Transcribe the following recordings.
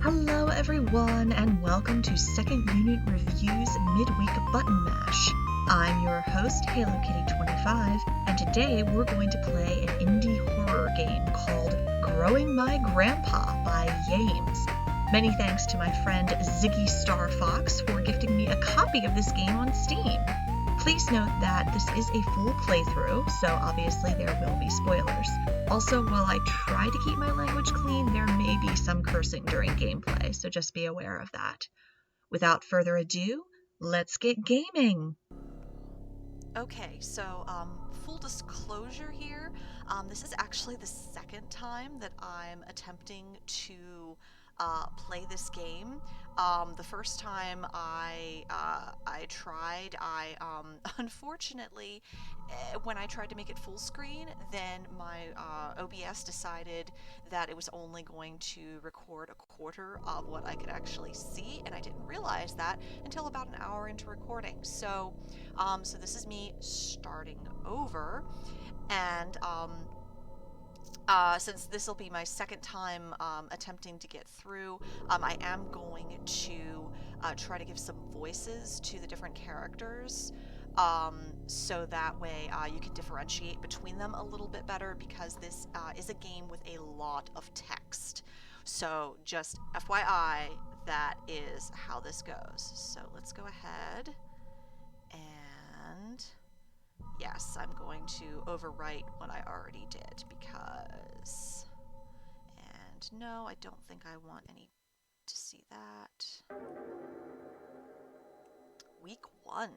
Hello everyone and welcome to Second Unit Review's Midweek Button Mash. I'm your host, Halo Kitty 25, and today we're going to play an indie horror game called Growing My Grandpa by Yames. Many thanks to my friend Ziggy Starfox for gifting me a copy of this game on Steam. Please note that this is a full playthrough, so obviously there will be spoilers. Also, while I try to keep my language clean, there may be some cursing during gameplay, so just be aware of that. Without further ado, let's get gaming! Okay, so full disclosure here, this is actually the second time that I'm attempting to play this game. The first time I tried, unfortunately, when I tried to make it full screen, then my OBS decided that it was only going to record a quarter of what I could actually see, and I didn't realize that until about an hour into recording. So this is me starting over, and since this will be my second time attempting to get through, I am going to try to give some voices to the different characters, so that way you can differentiate between them a little bit better, because this is a game with a lot of text. So just FYI, that is how this goes. So let's go ahead and yes, I'm going to overwrite what I already did because, and no, I don't think I want any to see that. Week 1.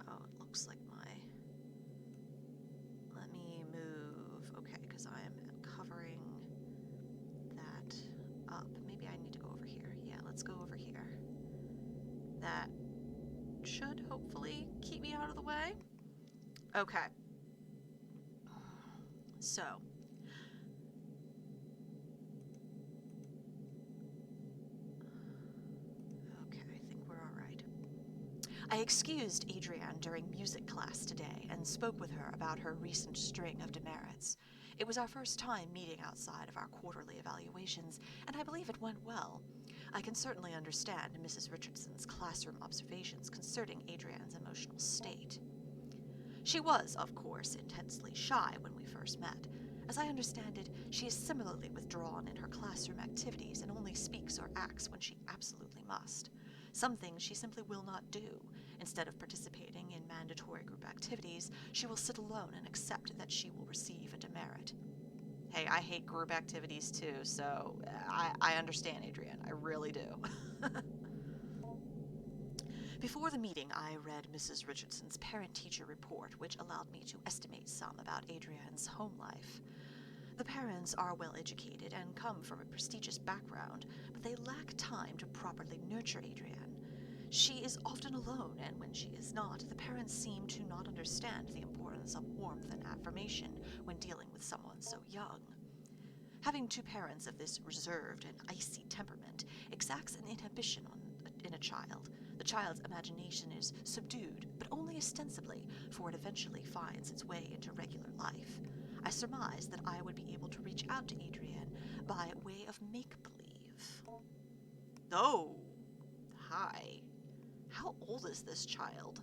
Oh, it looks like let me move, okay, because I am covering that up. Maybe I need to go over here. Yeah, let's go over here. That should hopefully keep me out of the way. Okay. So, okay, I think we're all right. I excused Adrienne during music class today and spoke with her about her recent string of demerits. It was our first time meeting outside of our quarterly evaluations, and I believe it went well. I can certainly understand Mrs. Richardson's classroom observations concerning Adrienne's emotional state. She was, of course, intensely shy when we first met. As I understand it, she is similarly withdrawn in her classroom activities and only speaks or acts when she absolutely must. Some things she simply will not do. Instead of participating in mandatory group activities, she will sit alone and accept that she will receive a demerit. Hey, I hate group activities too, so I understand, Adrienne. I really do. Before the meeting, I read Mrs. Richardson's parent-teacher report, which allowed me to estimate some about Adrienne's home life. The parents are well educated and come from a prestigious background, but they lack time to properly nurture Adrienne. She is often alone, and when she is not, the parents seem to not understand the importance of warmth and affirmation when dealing with someone so young. Having two parents of this reserved and icy temperament exacts an inhibition in a child. The child's imagination is subdued, but only ostensibly, for it eventually finds its way into regular life. I surmised that I would be able to reach out to Adrienne by way of make-believe. Oh, hi. How old is this child?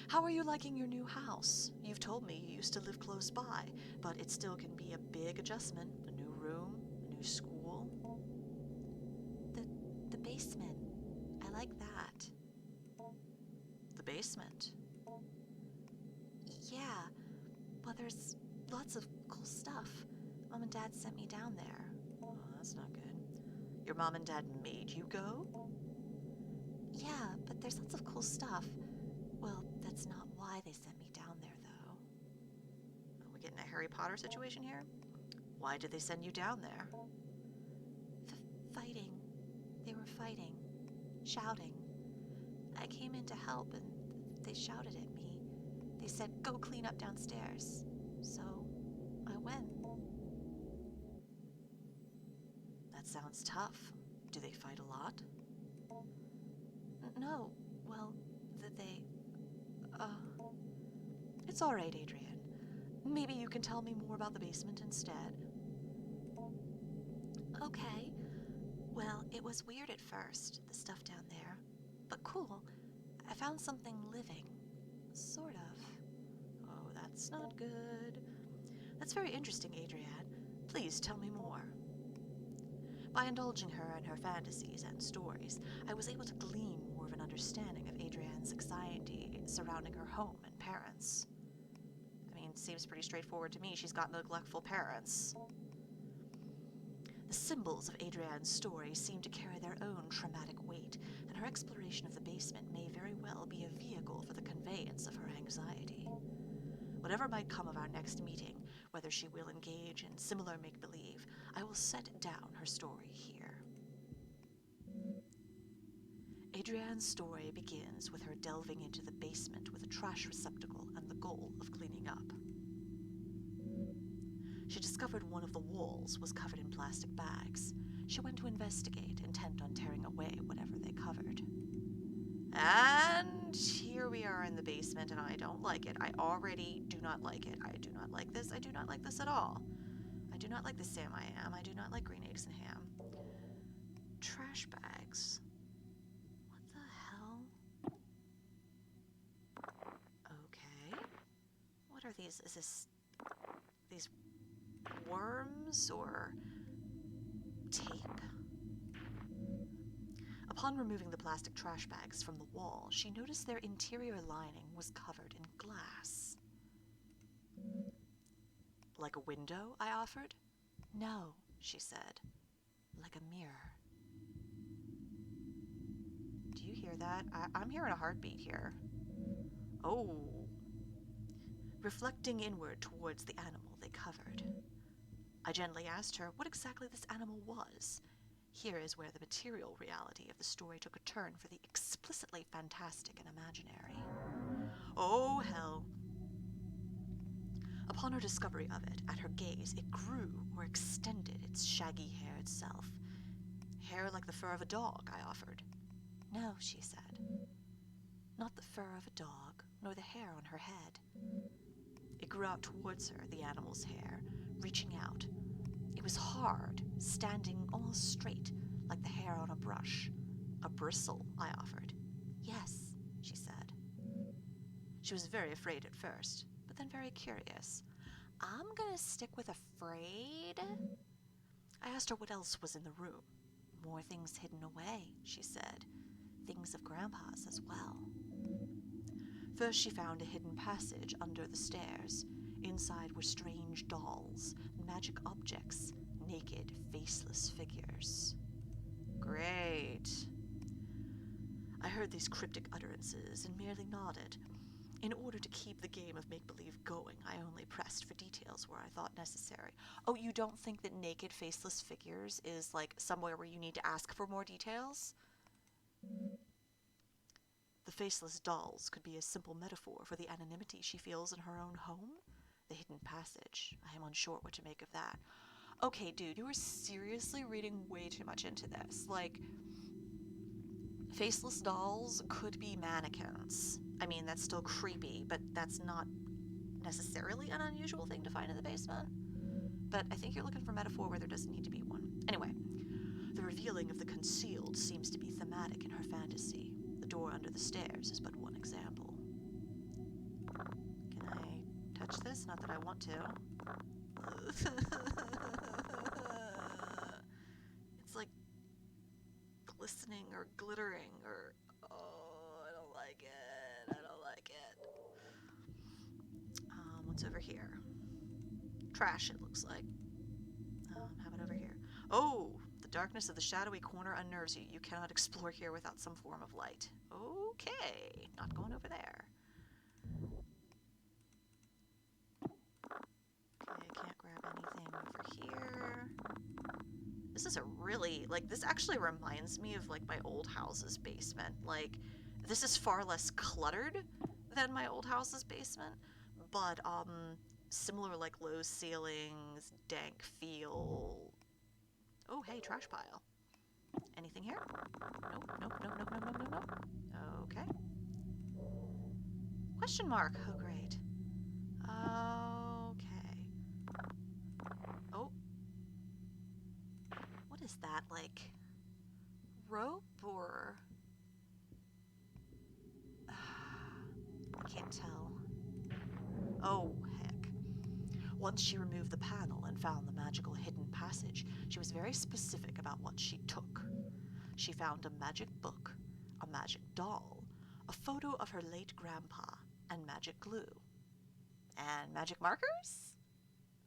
How are you liking your new house? You've told me you used to live close by, but it still can be a big adjustment. A new room, a new school. The basement. I like that. The basement? Yeah, well, there's lots of cool stuff. Mom and Dad sent me down there. Oh, that's not good. Your mom and dad made you go? Yeah, but there's lots of cool stuff. Well, that's not why they sent me down there, though. Are we getting a Harry Potter situation here? Why did they send you down there? Fighting. They were fighting. Shouting. I came in to help, and they shouted at me. They said, go clean up downstairs. So, I went. That sounds tough. Do they fight a lot? No. Well, they It's all right, Adrian. Maybe you can tell me more about the basement instead. Okay. Well, it was weird at first, the stuff down there. But cool. I found something living. Sort of. Oh, that's not good. That's very interesting, Adrian. Please tell me more. By indulging her in her fantasies and stories, I was able to glean more of an understanding of Adrian's anxiety surrounding her home and parents. I mean, seems pretty straightforward to me. She's got neglectful parents. The symbols of Adrian's story seem to carry their own traumatic weight, and her exploration of the basement may very well be a vehicle for the conveyance of her anxiety. Whatever might come of our next meeting, whether she will engage in similar make-believe, I will set down her story here. Adrian's story begins with her delving into the basement with a trash receptacle and the goal of cleaning up. She discovered one of the walls was covered in plastic bags. She went to investigate, intent on tearing away whatever they covered. And here we are in the basement, and I don't like it. I already do not like it. I do not like this. I do not like this at all. I do not like the Sam I am. I do not like green eggs and ham. Trash bags. What the hell? Okay. What are these? Is this... these worms or tape? Upon removing the plastic trash bags from the wall, she noticed their interior lining was covered in glass. Like a window, I offered. No, she said. Like a mirror. Do you hear that? I'm hearing a heartbeat here. Oh. Reflecting inward towards the animal they covered. I gently asked her what exactly this animal was. Here is where the material reality of the story took a turn for the explicitly fantastic and imaginary. Oh, hell. Upon her discovery of it, at her gaze, it grew or extended its shaggy hair itself. Hair like the fur of a dog, I offered. No, she said. Not the fur of a dog, nor the hair on her head. It grew out towards her, the animal's hair, reaching out. It was hard, standing almost straight, like the hair on a brush. A bristle, I offered. Yes, she said. She was very afraid at first, but then very curious. I'm gonna stick with afraid. I asked her what else was in the room. More things hidden away, she said. Things of Grandpa's as well. First she found a hidden passage under the stairs. Inside were strange dolls, magic objects, naked, faceless figures. Great. I heard these cryptic utterances and merely nodded. In order to keep the game of make-believe going, I only pressed for details where I thought necessary. Oh, you don't think that naked, faceless figures is like somewhere where you need to ask for more details? The faceless dolls could be a simple metaphor for the anonymity she feels in her own home? The hidden passage. I am unsure what to make of that. Okay, dude, you are seriously reading way too much into this. Like, faceless dolls could be mannequins. I mean, that's still creepy, but that's not necessarily an unusual thing to find in the basement. But I think you're looking for metaphor where there doesn't need to be one. Anyway, the revealing of the concealed seems to be thematic in her fantasy. The door under the stairs is but one example. Can I touch this? Not that I want to. It's like glistening or glittering or... oh, I don't like it. I don't like it. What's over here? Trash, it looks like. How about over here? Oh, the darkness of the shadowy corner unnerves you. You cannot explore here without some form of light. Okay, not going over there. Okay, I can't grab anything over here. This is a really, like, this actually reminds me of, like, my old house's basement. Like, this is far less cluttered than my old house's basement, but, similar, like, low ceilings, dank feel. Oh, hey, trash pile. Anything here? Nope, nope, nope, nope, nope, nope, nope, nope. Okay. Question mark. Oh, great. Okay. Oh. What is that, like rope or... I can't tell. Oh, heck. Once she removed the panel and found the magical hidden passage, she was very specific about what she took. She found a magic book, a magic doll, a photo of her late grandpa, and magic glue. And magic markers?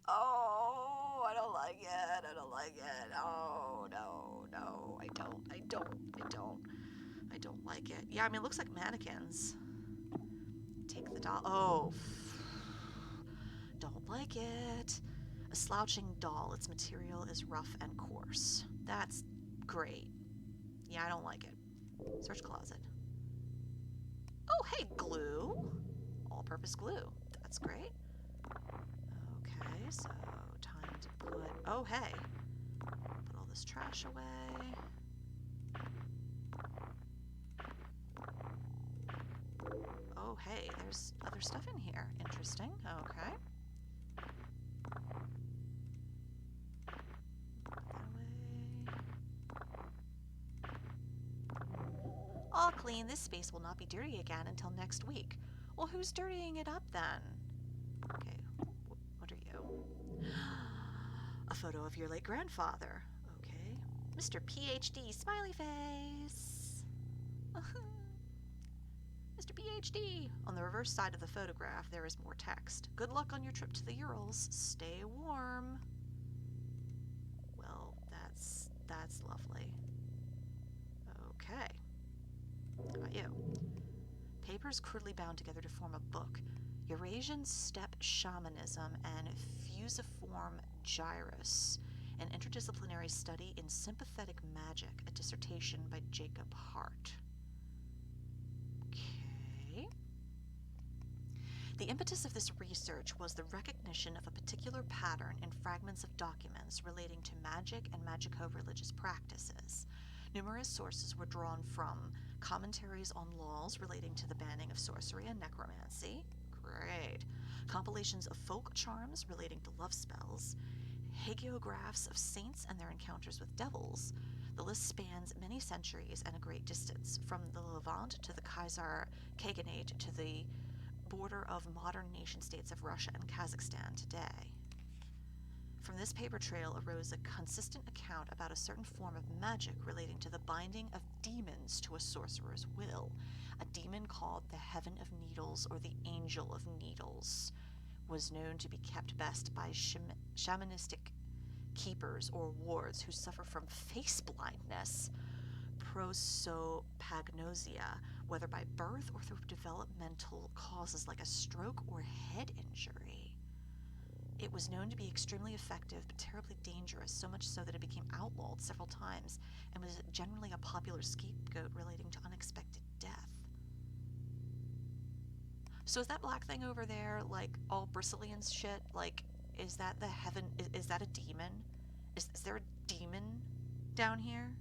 Oh, I don't like it. I don't like it. Oh, no, no. I don't like it. Yeah, I mean, it looks like mannequins. Take the doll. Oh, don't like it. A slouching doll. Its material is rough and coarse. That's great. Yeah, I don't like it. Search closet. Oh, hey, glue. All-purpose glue. That's great. Okay, so time to put... Oh, hey. Put all this trash away. Oh, hey, there's other stuff in here. Interesting. Okay. Put that away. All clean. This space will not be dirty again until next week. Well, who's dirtying it up then? Okay, what are you? A photo of your late grandfather. Okay. Mr. PhD, smiley face. Mr. PhD. On the reverse side of the photograph, there is more text. Good luck on your trip to the Urals. Stay warm. Well, that's lovely. Okay. How about you? Papers crudely bound together to form a book. Eurasian Steppe Shamanism and Fusiform Gyrus, an interdisciplinary study in sympathetic magic, a dissertation by Jacob Hart. Okay. The impetus of this research was the recognition of a particular pattern in fragments of documents relating to magic and magico-religious practices. Numerous sources were drawn from commentaries on laws relating to the banning of sorcery and necromancy. Great. Compilations of folk charms relating to love spells. Hagiographs of saints and their encounters with devils. The list spans many centuries and a great distance, from the Levant to the Khazar Khaganate to the border of modern nation-states of Russia and Kazakhstan today. From this paper trail arose a consistent account about a certain form of magic relating to the binding of demons to a sorcerer's will. A demon called the Heaven of Needles or the Angel of Needles was known to be kept best by shamanistic keepers or wards who suffer from face blindness, prosopagnosia, whether by birth or through developmental causes like a stroke or head injury. It was known to be extremely effective but terribly dangerous, so much so that it became outlawed several times and was generally a popular scapegoat relating to unexpected death. So is that black thing over there, like, all bristly and shit? Like, is that the heaven? Is that a demon? Is there a demon down here?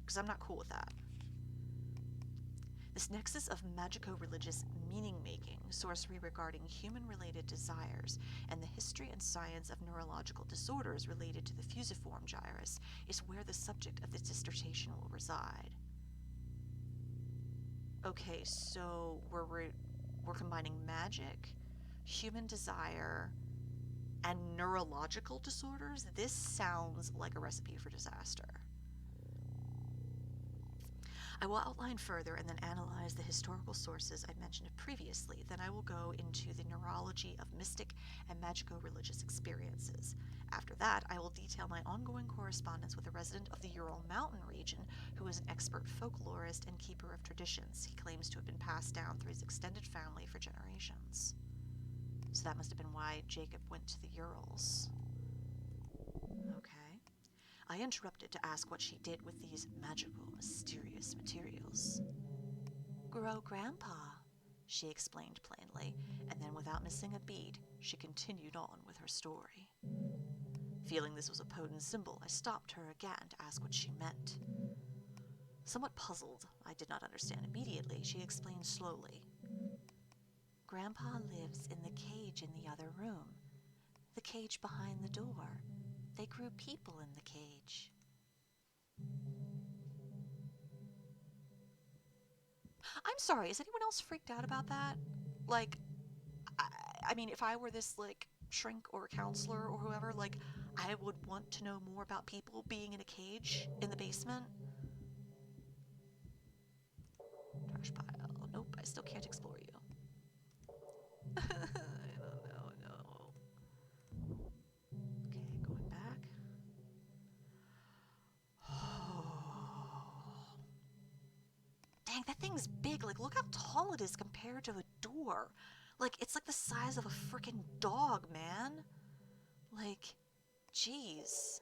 Because I'm not cool with that. This nexus of magico-religious meaning-making, sorcery regarding human-related desires, and the history and science of neurological disorders related to the fusiform gyrus is where the subject of this dissertation will reside. Okay, so we're combining magic, human desire, and neurological disorders? This sounds like a recipe for disaster. I will outline further and then analyze the historical sources I mentioned previously. Then I will go into the neurology of mystic and magico-religious experiences. After that, I will detail my ongoing correspondence with a resident of the Ural Mountain region who is an expert folklorist and keeper of traditions. He claims to have been passed down through his extended family for generations. So that must have been why Jacob went to the Urals. Okay. I interrupted to ask what she did with these magical, mysterious materials. Grow Grandpa, she explained plainly, and then without missing a beat, she continued on with her story. Feeling this was a potent symbol, I stopped her again to ask what she meant. Somewhat puzzled, I did not understand immediately, she explained slowly. Grandpa lives in the cage in the other room. The cage behind the door. They grew people in the cage. I'm sorry, is anyone else freaked out about that? Like, I mean, if I were this, like, shrink or counselor or whoever, like, I would want to know more about people being in a cage in the basement. Trash pile. Nope, I still can't explore you. I don't know, no. Okay, going back. Oh. Dang, that thing's big. Like, look how tall it is compared to a door. Like, it's like the size of a freaking dog, man. Like, jeez.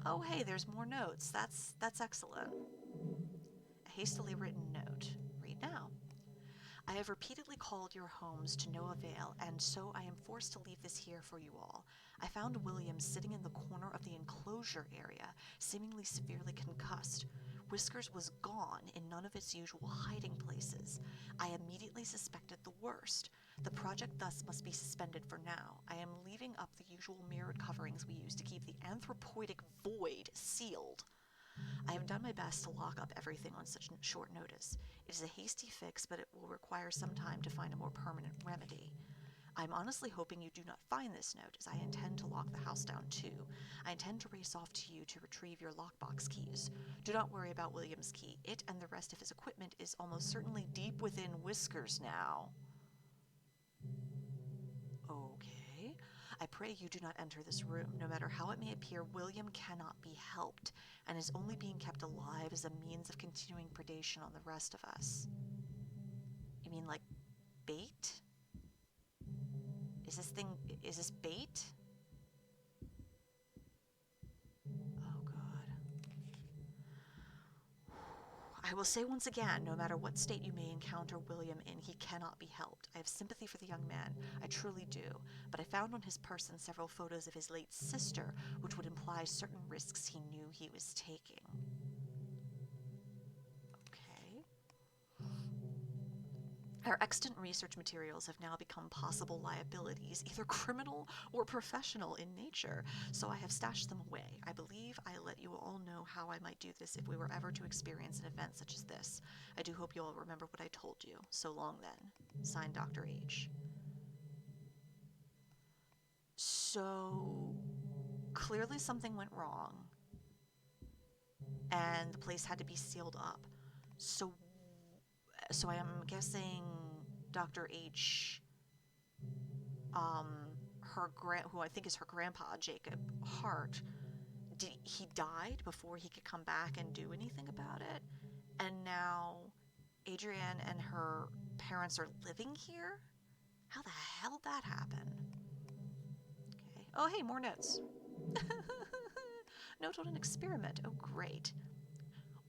Oh, hey, there's more notes. That's excellent. A hastily written note. Read now. I have repeatedly called your homes to no avail, and so I am forced to leave this here for you all. I found William sitting in the corner of the enclosure area, seemingly severely concussed. Whiskers was gone in none of its usual hiding places. I immediately suspected the worst. The project thus must be suspended for now. I am leaving up the usual mirrored coverings we use to keep the anthropoidic void sealed. I have done my best to lock up everything on such short notice. It is a hasty fix, but it will require some time to find a more permanent remedy. I am honestly hoping you do not find this note, as I intend to lock the house down too. I intend to race off to you to retrieve your lockbox keys. Do not worry about William's key. It and the rest of his equipment is almost certainly deep within Whiskers now. Okay. I pray you do not enter this room. No matter how it may appear, William cannot be helped, and is only being kept alive as a means of continuing predation on the rest of us. You mean like bait? Is this bait? Oh, God. I will say once again, no matter what state you may encounter William in, he cannot be helped. I have sympathy for the young man, I truly do, but I found on his person several photos of his late sister, which would imply certain risks he knew he was taking. Okay. Our extant research materials have now become possible liabilities, either criminal or professional in nature, so I have stashed them away. I believe I let you all know how I might do this if we were ever to experience an event such as this. I do hope you all remember what I told you. So long then. Signed, Dr. H. So, clearly something went wrong, and the place had to be sealed up. So I am guessing Dr. H, who I think is her grandpa, Jacob Hart, he died before he could come back and do anything about it, and now Adrienne and her parents are living here? How the hell did that happen? Okay. Oh, hey, more notes. Note on an experiment. Oh, great.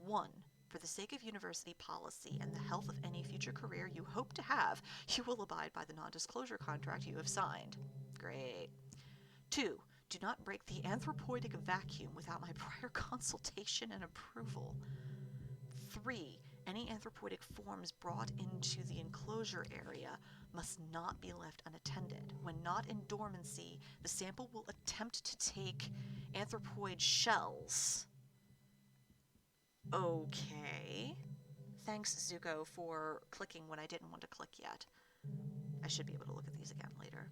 1. For the sake of university policy and the health of any future career you hope to have, you will abide by the non-disclosure contract you have signed. Great. 2. Do not break the anthropoidic vacuum without my prior consultation and approval. 3. Any anthropoidic forms brought into the enclosure area must not be left unattended. When not in dormancy, the sample will attempt to take anthropoid shells. Okay. Thanks, Zuko, for clicking when I didn't want to click yet. I should be able to look at these again later.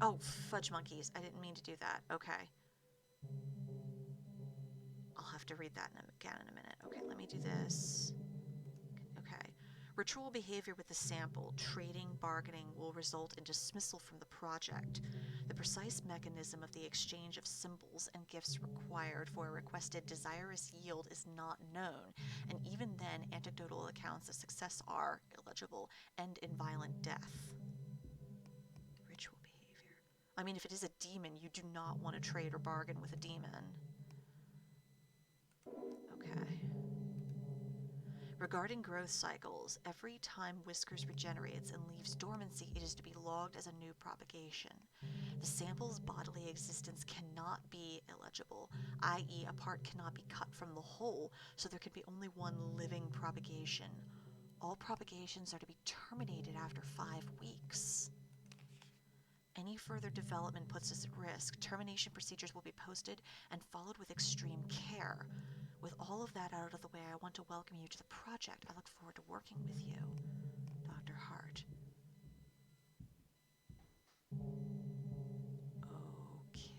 Oh, fudge monkeys. I didn't mean to do that. Okay. I'll have to read that again in a minute. Okay, let me do this. Okay. Ritual behavior with the sample, trading, bargaining, will result in dismissal from the project. The precise mechanism of the exchange of symbols and gifts required for a requested desirous yield is not known, and even then, anecdotal accounts of success are illegible, end in violent death. Ritual behavior. I mean, if it is a demon, you do not want to trade or bargain with a demon. Okay. Regarding growth cycles, every time Whiskers regenerates and leaves dormancy, it is to be logged as a new propagation. The sample's bodily existence cannot be illegible, i.e. a part cannot be cut from the whole, so there can be only one living propagation. All propagations are to be terminated after 5 weeks. Any further development puts us at risk. Termination procedures will be posted and followed with extreme care. With all of that out of the way, I want to welcome you to the project. I look forward to working with you, Dr. Hart. Okay.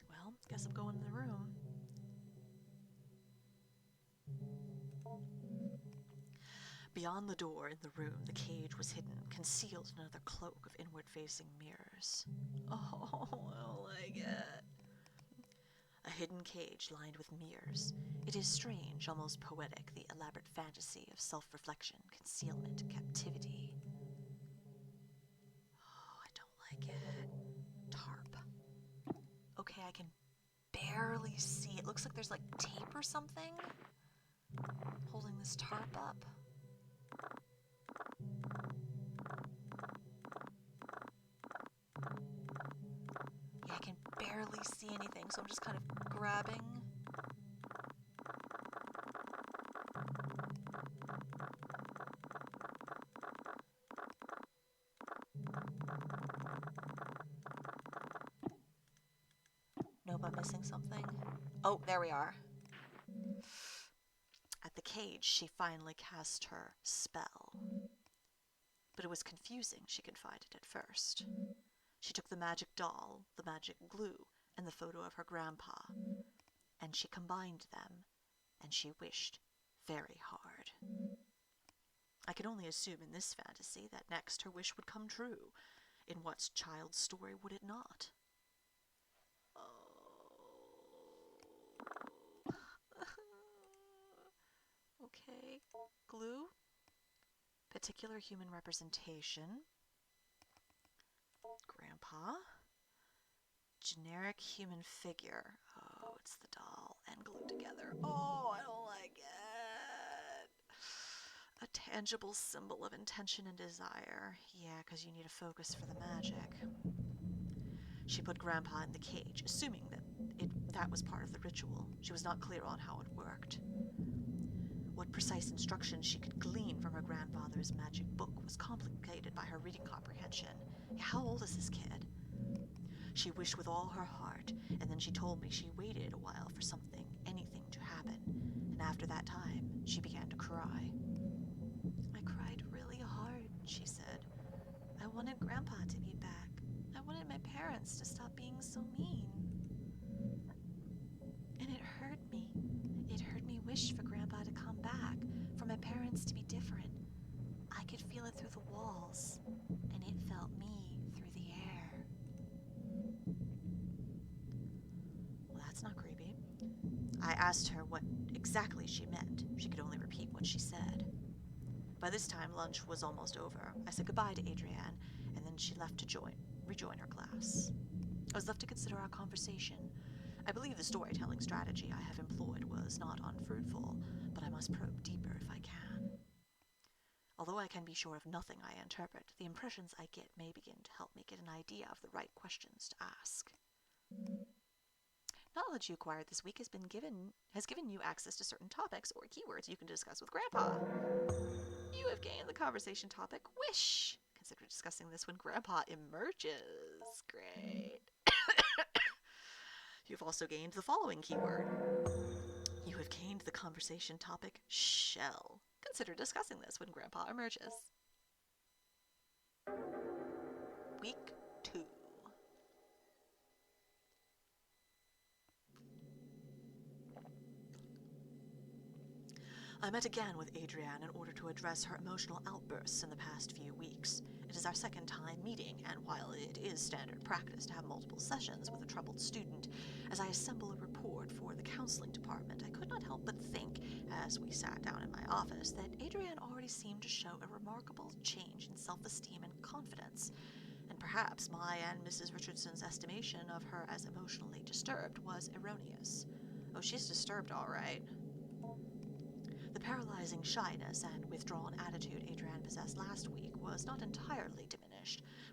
Well, guess I'm going in the room. Beyond the door in the room, the cage was hidden, concealed in another cloak of inward-facing mirrors. Oh, I don't like it. A hidden cage lined with mirrors. It is strange, almost poetic, the elaborate fantasy of self-reflection, concealment, captivity. Oh, I don't like it. Tarp. Okay, I can barely see. It looks like there's like tape or something holding this tarp up. Yeah, I can barely see anything, so I'm just kind of grabbing. Nope, I'm missing something. Oh, there we are. At the cage, she finally cast her spell. But it was confusing, she confided at first. She took the magic doll, the magic glue, and the photo of her grandpa, and she combined them, and she wished very hard. I can only assume in this fantasy that next her wish would come true. In what child's story would it not? Okay. Glue. Particular human representation. Grandpa. Generic human figure. Oh, it's the doll and glued together. Oh, I don't like it. A tangible symbol of intention and desire. Yeah, because you need a focus for the magic. She put Grandpa in the cage, assuming that was part of the ritual. She was not clear on how it worked. What precise instructions she could glean from her grandfather's magic book was complicated by her reading comprehension. How old is this kid? She wished with all her heart, and then she told me she waited a while for anything to happen, and after that time, she began to cry. I cried really hard, she said. I wanted Grandpa to be back. I wanted my parents to stop being so mean. And it hurt me. It hurt me wish for Grandpa to come back, for my parents to be different. I could feel it through the walls, and it felt me through the air. Well, that's not creepy. I asked her what exactly she meant. She could only repeat what she said. By this time, lunch was almost over. I said goodbye to Adrienne, and then she left to rejoin her class. I was left to consider our conversation. I believe the storytelling strategy I have employed was not unfruitful, but I must probe deeper if I can. Although I can be sure of nothing I interpret, the impressions I get may begin to help me get an idea of the right questions to ask. Knowledge you acquired this week has given you access to certain topics or keywords you can discuss with Grandpa. You have gained the conversation topic wish. Consider discussing this when Grandpa emerges. Great. You've also gained the following keyword. You have gained the conversation topic shell. Consider discussing this when Grandpa emerges. Week 2. I met again with Adrienne in order to address her emotional outbursts in the past few weeks. It is our second time meeting, and while it is standard practice to have multiple sessions with a troubled student, as I assemble a report for the counseling department, I could not help but think, as we sat down in my office, that Adrienne already seemed to show a remarkable change in self-esteem and confidence, and perhaps my and Mrs. Richardson's estimation of her as emotionally disturbed was erroneous. Oh, she's disturbed, all right. The paralyzing shyness and withdrawn attitude Adrienne possessed last week was not entirely diminished.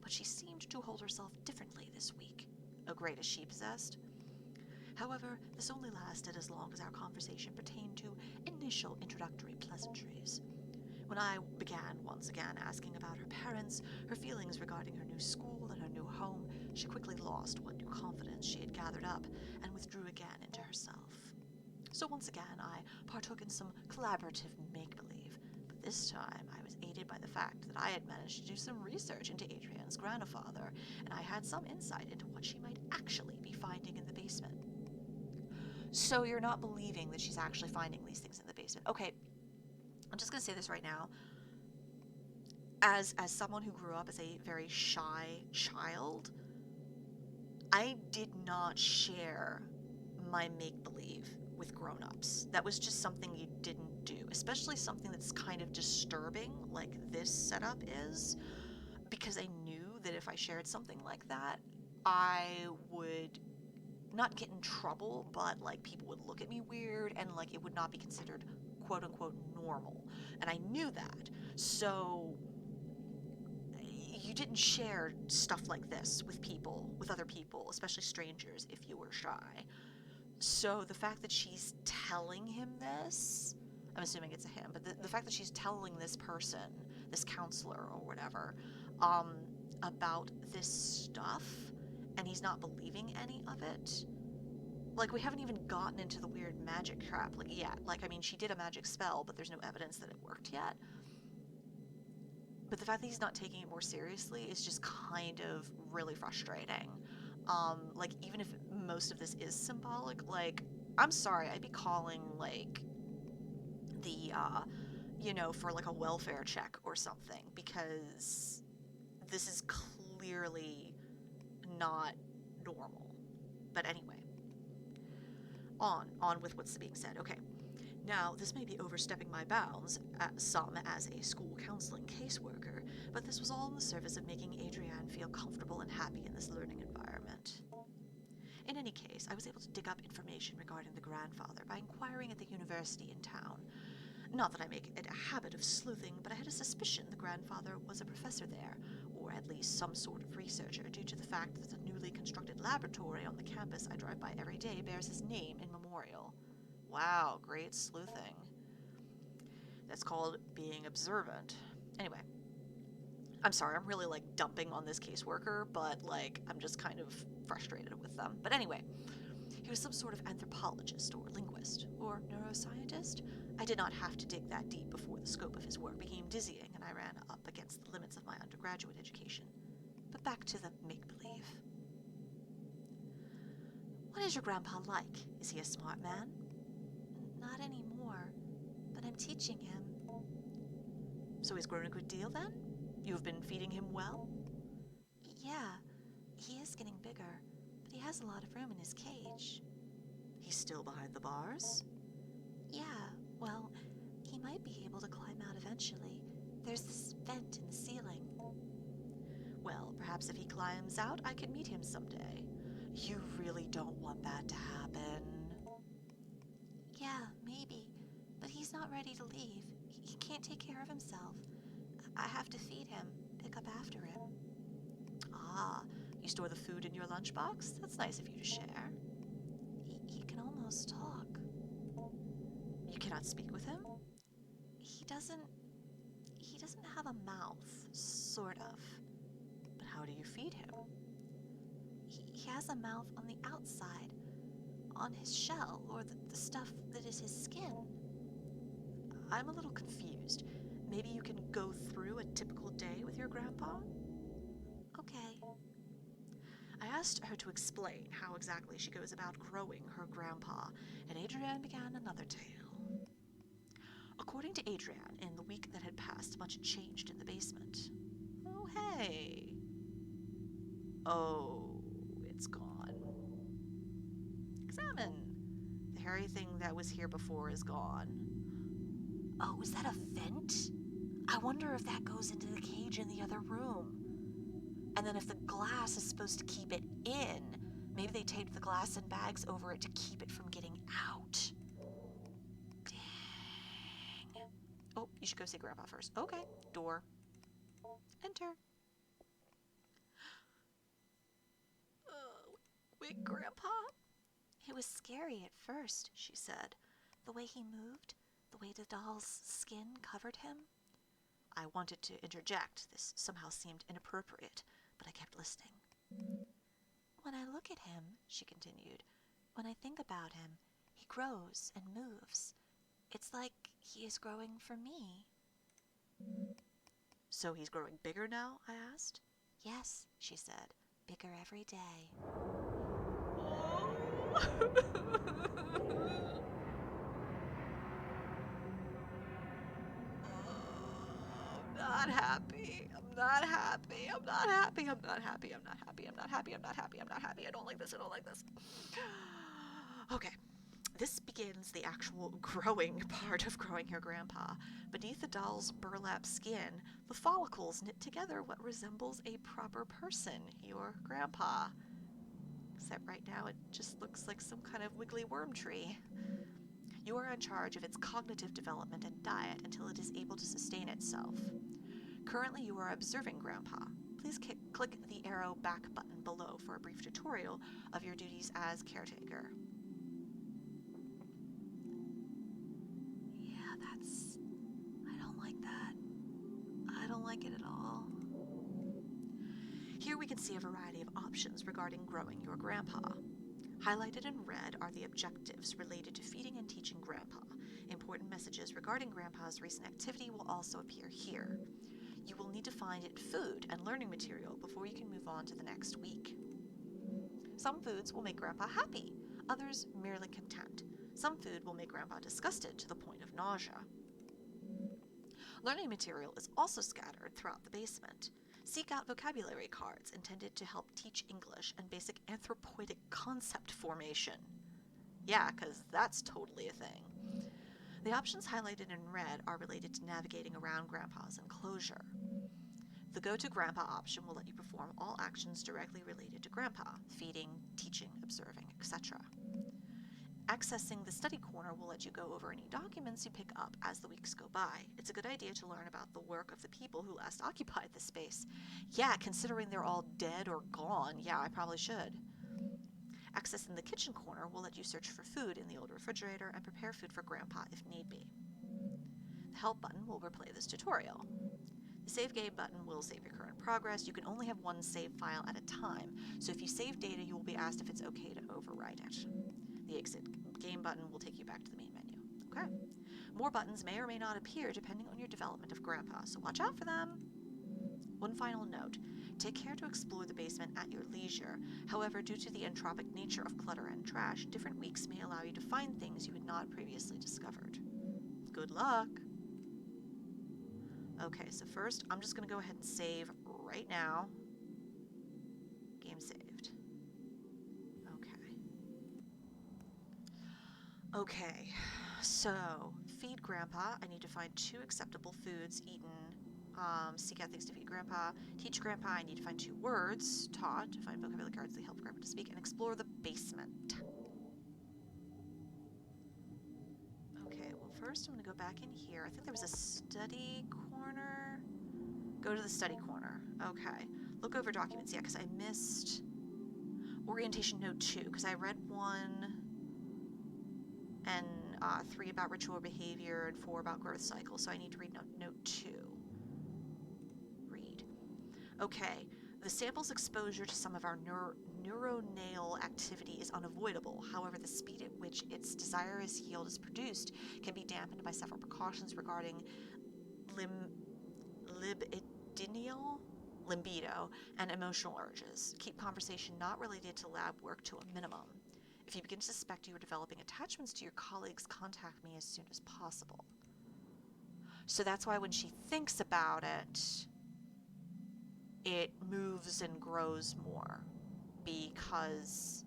but she seemed to hold herself differently this week. Oh great, is she possessed? However, this only lasted as long as our conversation pertained to initial introductory pleasantries. When I began once again asking about her parents, her feelings regarding her new school and her new home, she quickly lost what new confidence she had gathered up and withdrew again into herself. So once again I partook in some collaborative make-believe, but this time I was aided by the fact that I had managed to do some research into Adrian's grandfather, and I had some insight into what she might actually be finding in the basement. So you're not believing that she's actually finding these things in the basement. Okay, I'm just going to say this right now. As someone who grew up as a very shy child, I did not share my make-believe with grown-ups. That was just something you didn't do, especially something that's kind of disturbing like this setup is, because I knew that if I shared something like that, I would not get in trouble, but like people would look at me weird and like it would not be considered quote unquote normal. And I knew that. So you didn't share stuff like this with people, with other people, especially strangers, if you were shy. So the fact that she's telling him this, I'm assuming it's a him, but the fact that she's telling this person, this counselor or whatever, about this stuff, and he's not believing any of it. Like, we haven't even gotten into the weird magic crap yet. Like, I mean, she did a magic spell, but there's no evidence that it worked yet. But the fact that he's not taking it more seriously is just kind of really frustrating. Like, even if most of this is symbolic, like, I'm sorry, I'd be calling, like, the, for, like, a welfare check or something, because this is clearly not normal. But anyway, on with what's being said. Okay. Now, this may be overstepping my bounds, some as a school counseling caseworker, but this was all in the service of making Adrienne feel comfortable and happy in this learning environment. In any case, I was able to dig up information regarding the grandfather by inquiring at the university in town. Not that I make it a habit of sleuthing, but I had a suspicion the grandfather was a professor there, or at least some sort of researcher, due to the fact that the newly constructed laboratory on the campus I drive by every day bears his name in memorial. Wow, great sleuthing. That's called being observant. Anyway, I'm sorry, I'm really like dumping on this caseworker, but like I'm just kind of frustrated with them. But anyway, he was some sort of anthropologist or linguist or neuroscientist. I did not have to dig that deep before the scope of his work became dizzying and I ran up against the limits of my undergraduate education. But back to the make-believe. What is your grandpa like? Is he a smart man? Not anymore, but I'm teaching him. So he's grown a good deal then? You've been feeding him well? Yeah, he is getting bigger, but he has a lot of room in his cage. He's still behind the bars? Yeah, well, he might be able to climb out eventually. There's this vent in the ceiling. Well, perhaps if he climbs out, I can meet him someday. You really don't want that to happen. Yeah, maybe, but he's not ready to leave. He can't take care of himself. I have to feed him, pick up after him. Ah, you store the food in your lunchbox? That's nice of you to share. He can almost talk. You cannot speak with him? He doesn't have a mouth, sort of. But how do you feed him? He has a mouth on the outside, on his shell, or the stuff that is his skin. I'm a little confused. Maybe you can go through a typical day with your grandpa? Okay. I asked her to explain how exactly she goes about growing her grandpa, and Adrienne began another tale. According to Adrienne, in the week that had passed, much had changed in the basement. Oh, hey. Oh, it's gone. Examine. The hairy thing that was here before is gone. Oh, is that a vent? I wonder if that goes into the cage in the other room. And then if the glass is supposed to keep it in, maybe they taped the glass and bags over it to keep it from getting out. Dang. Oh, you should go see Grandpa first. Okay. Door. Enter. growing, Grandpa? It was scary at first, she said. The way he moved, the way the doll's skin covered him. I wanted to interject. This somehow seemed inappropriate, but I kept listening. When I look at him, she continued, when I think about him, he grows and moves. It's like he is growing for me. So he's growing bigger now? I asked. Yes, she said, bigger every day. I'm not happy. I'm not happy. I'm not happy. I'm not happy. I'm not happy. I'm not happy. I'm not happy. I'm not happy. I don't like this. I don't like this. Okay. This begins the actual growing part of growing your grandpa. Beneath the doll's burlap skin, the follicles knit together what resembles a proper person, your grandpa. Except right now it just looks like some kind of wiggly worm tree. You are in charge of its cognitive development and diet until it is able to sustain itself. Currently you are observing Grandpa. Please click the arrow back button below for a brief tutorial of your duties as caretaker. Yeah, I don't like that. I don't like it at all. Here we can see a variety of options regarding growing your grandpa. Highlighted in red are the objectives related to feeding and teaching Grandpa. Important messages regarding Grandpa's recent activity will also appear here. You will need to find it food and learning material before you can move on to the next week. Some foods will make Grandpa happy, others merely content. Some food will make Grandpa disgusted to the point of nausea. Learning material is also scattered throughout the basement. Seek out vocabulary cards intended to help teach English and basic anthropoidic concept formation. Yeah, because that's totally a thing. The options highlighted in red are related to navigating around Grandpa's enclosure. The Go to Grandpa option will let you perform all actions directly related to Grandpa, feeding, teaching, observing, etc. Accessing the study corner will let you go over any documents you pick up as the weeks go by. It's a good idea to learn about the work of the people who last occupied the space. Yeah, considering they're all dead or gone, yeah, I probably should. Accessing the kitchen corner will let you search for food in the old refrigerator and prepare food for Grandpa if need be. The Help button will replay this tutorial. The Save Game button will save your current progress. You can only have one save file at a time, so if you save data, you will be asked if it's okay to overwrite it. The Exit Game button will take you back to the main menu. Okay. More buttons may or may not appear depending on your development of Grandpa, so watch out for them. One final note. Take care to explore the basement at your leisure. However, due to the entropic nature of clutter and trash, different weeks may allow you to find things you had not previously discovered. Good luck! Okay, so first, I'm just going to go ahead and save right now. Game saved. Okay, so feed Grandpa. I need to find 2 acceptable foods eaten. Seek out things to feed Grandpa. Teach Grandpa. I need to find 2 words taught. To find vocabulary cards that help Grandpa to speak. And explore the basement. Okay, well first I'm going to go back in here. I think there was a study corner. Go to the study corner. Okay. Look over documents. Yeah, because I missed orientation note 2. Because I read 1... and 3 about ritual behavior, and 4 about growth cycle, so I need to read note 2. Read. Okay, the sample's exposure to some of our neuronal activity is unavoidable. However, the speed at which its desirous yield is produced can be dampened by several precautions regarding libido, and emotional urges. Keep conversation not related to lab work to a minimum. If you begin to suspect you are developing attachments to your colleagues, contact me as soon as possible. So that's why when she thinks about it, it moves and grows more because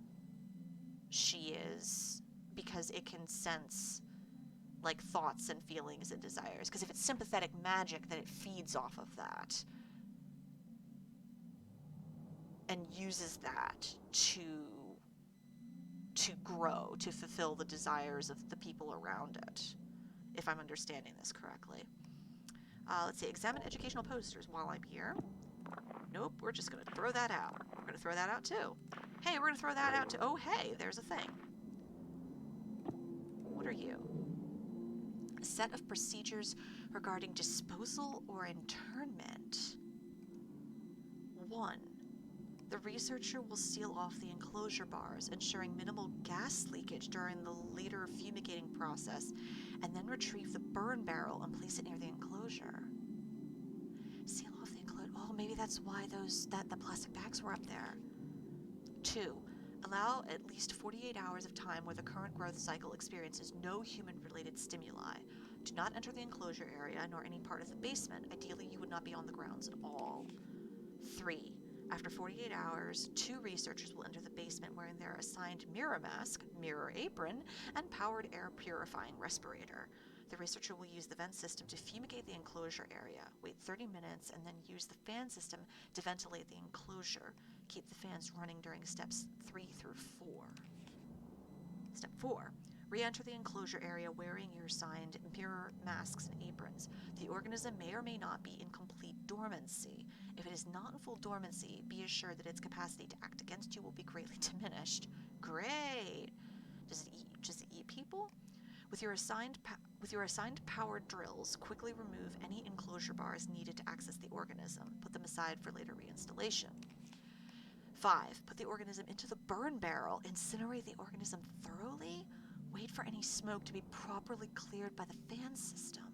because it can sense like thoughts and feelings and desires. Because if it's sympathetic magic, then it feeds off of that and uses that to grow, to fulfill the desires of the people around it, if I'm understanding this correctly. Let's see, examine educational posters while I'm here. Nope, we're just going to throw that out. We're going to throw that out too. Hey, we're going to throw that out too. Oh, hey, there's a thing. What are you? A set of procedures regarding disposal or internment. 1. The researcher will seal off the enclosure bars, ensuring minimal gas leakage during the later fumigating process, and then retrieve the burn barrel and place it near the enclosure. Seal off the enclosure. Oh, maybe that's why the plastic bags were up there. 2. Allow at least 48 hours of time where the current growth cycle experiences no human-related stimuli. Do not enter the enclosure area nor any part of the basement. Ideally, you would not be on the grounds at all. 3. After 48 hours, 2 researchers will enter the basement wearing their assigned mirror mask, mirror apron, and powered air purifying respirator. The researcher will use the vent system to fumigate the enclosure area. Wait 30 minutes and then use the fan system to ventilate the enclosure. Keep the fans running during steps 3 through 4. Step 4. Re-enter the enclosure area wearing your assigned mirror masks and aprons. The organism may or may not be in complete dormancy. If it is not in full dormancy, be assured that its capacity to act against you will be greatly diminished. Great! Does it eat people? With your assigned powered drills, quickly remove any enclosure bars needed to access the organism. Put them aside for later reinstallation. 5. Put the organism into the burn barrel. Incinerate the organism thoroughly. Wait for any smoke to be properly cleared by the fan system.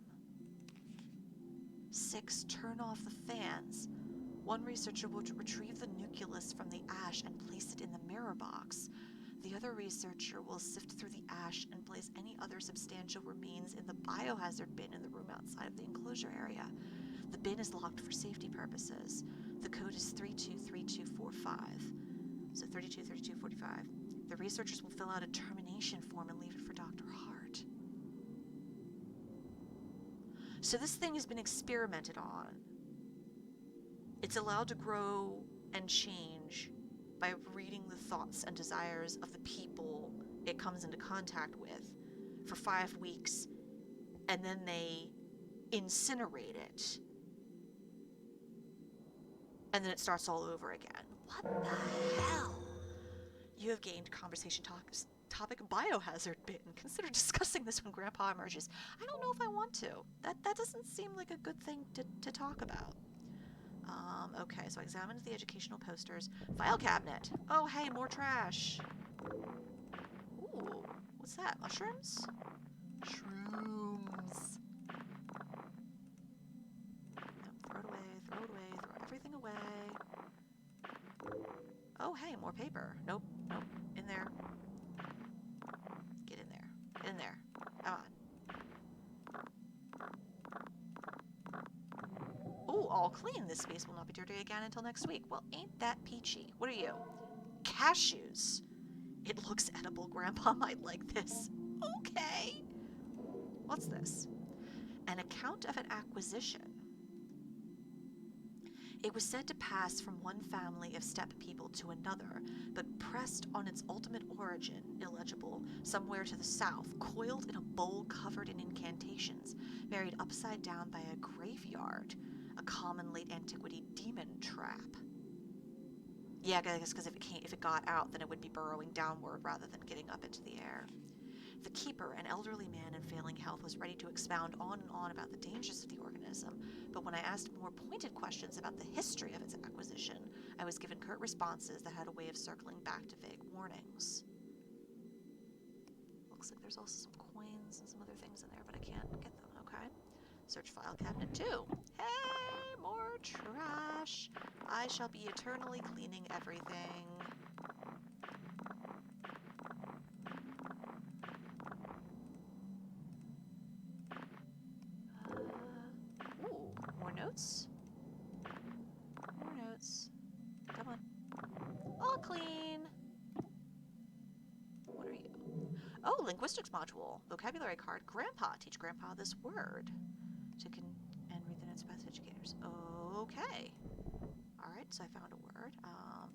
6. Turn off the fans. One researcher will retrieve the nucleus from the ash and place it in the mirror box. The other researcher will sift through the ash and place any other substantial remains in the biohazard bin in the room outside of the enclosure area. The bin is locked for safety purposes. The code is 323245. So 323245. The researchers will fill out a termination form and leave it for Dr. Hart. So this thing has been experimented on. It's allowed to grow and change by reading the thoughts and desires of the people it comes into contact with for 5 weeks, and then they incinerate it. And then it starts all over again. What the hell? You have gained conversation topic biohazard bin. Consider discussing this when Grandpa emerges. I don't know if I want to. That doesn't seem like a good thing to talk about. Okay, so I examined the educational posters. File cabinet. Oh, hey, more trash. Ooh, what's that? Mushrooms? Shrooms. No, throw it away, throw everything away. Oh, hey, more paper. Nope, in there. Get in there. Come on. Oh, all clean. This space will not be dirty again until next week. Well, ain't that peachy? What are you? Cashews. It looks edible. Grandpa might like this. Okay. What's this? An account of an acquisition. It was said to pass from one family of steppe people to another, but pressed on its ultimate origin, illegible, somewhere to the south, coiled in a bowl covered in incantations, buried upside down by a graveyard, a common late antiquity demon trap. Yeah, I guess because if it got out, then it would be burrowing downward rather than getting up into the air. The keeper, an elderly man in failing health, was ready to expound on and on about the dangers of the organism, but when I asked more pointed questions about the history of its acquisition, I was given curt responses that had a way of circling back to vague warnings. Looks like there's also some coins and some other things in there, but I can't get them, okay? Search file cabinet 2. Hey, more trash. I shall be eternally cleaning everything. Ooh, more notes? More notes. Come on. All clean. What are you? Oh, linguistics module. Vocabulary card. Grandpa. Teach Grandpa this word. And read the notes by the educators. Okay. Alright, so I found a word.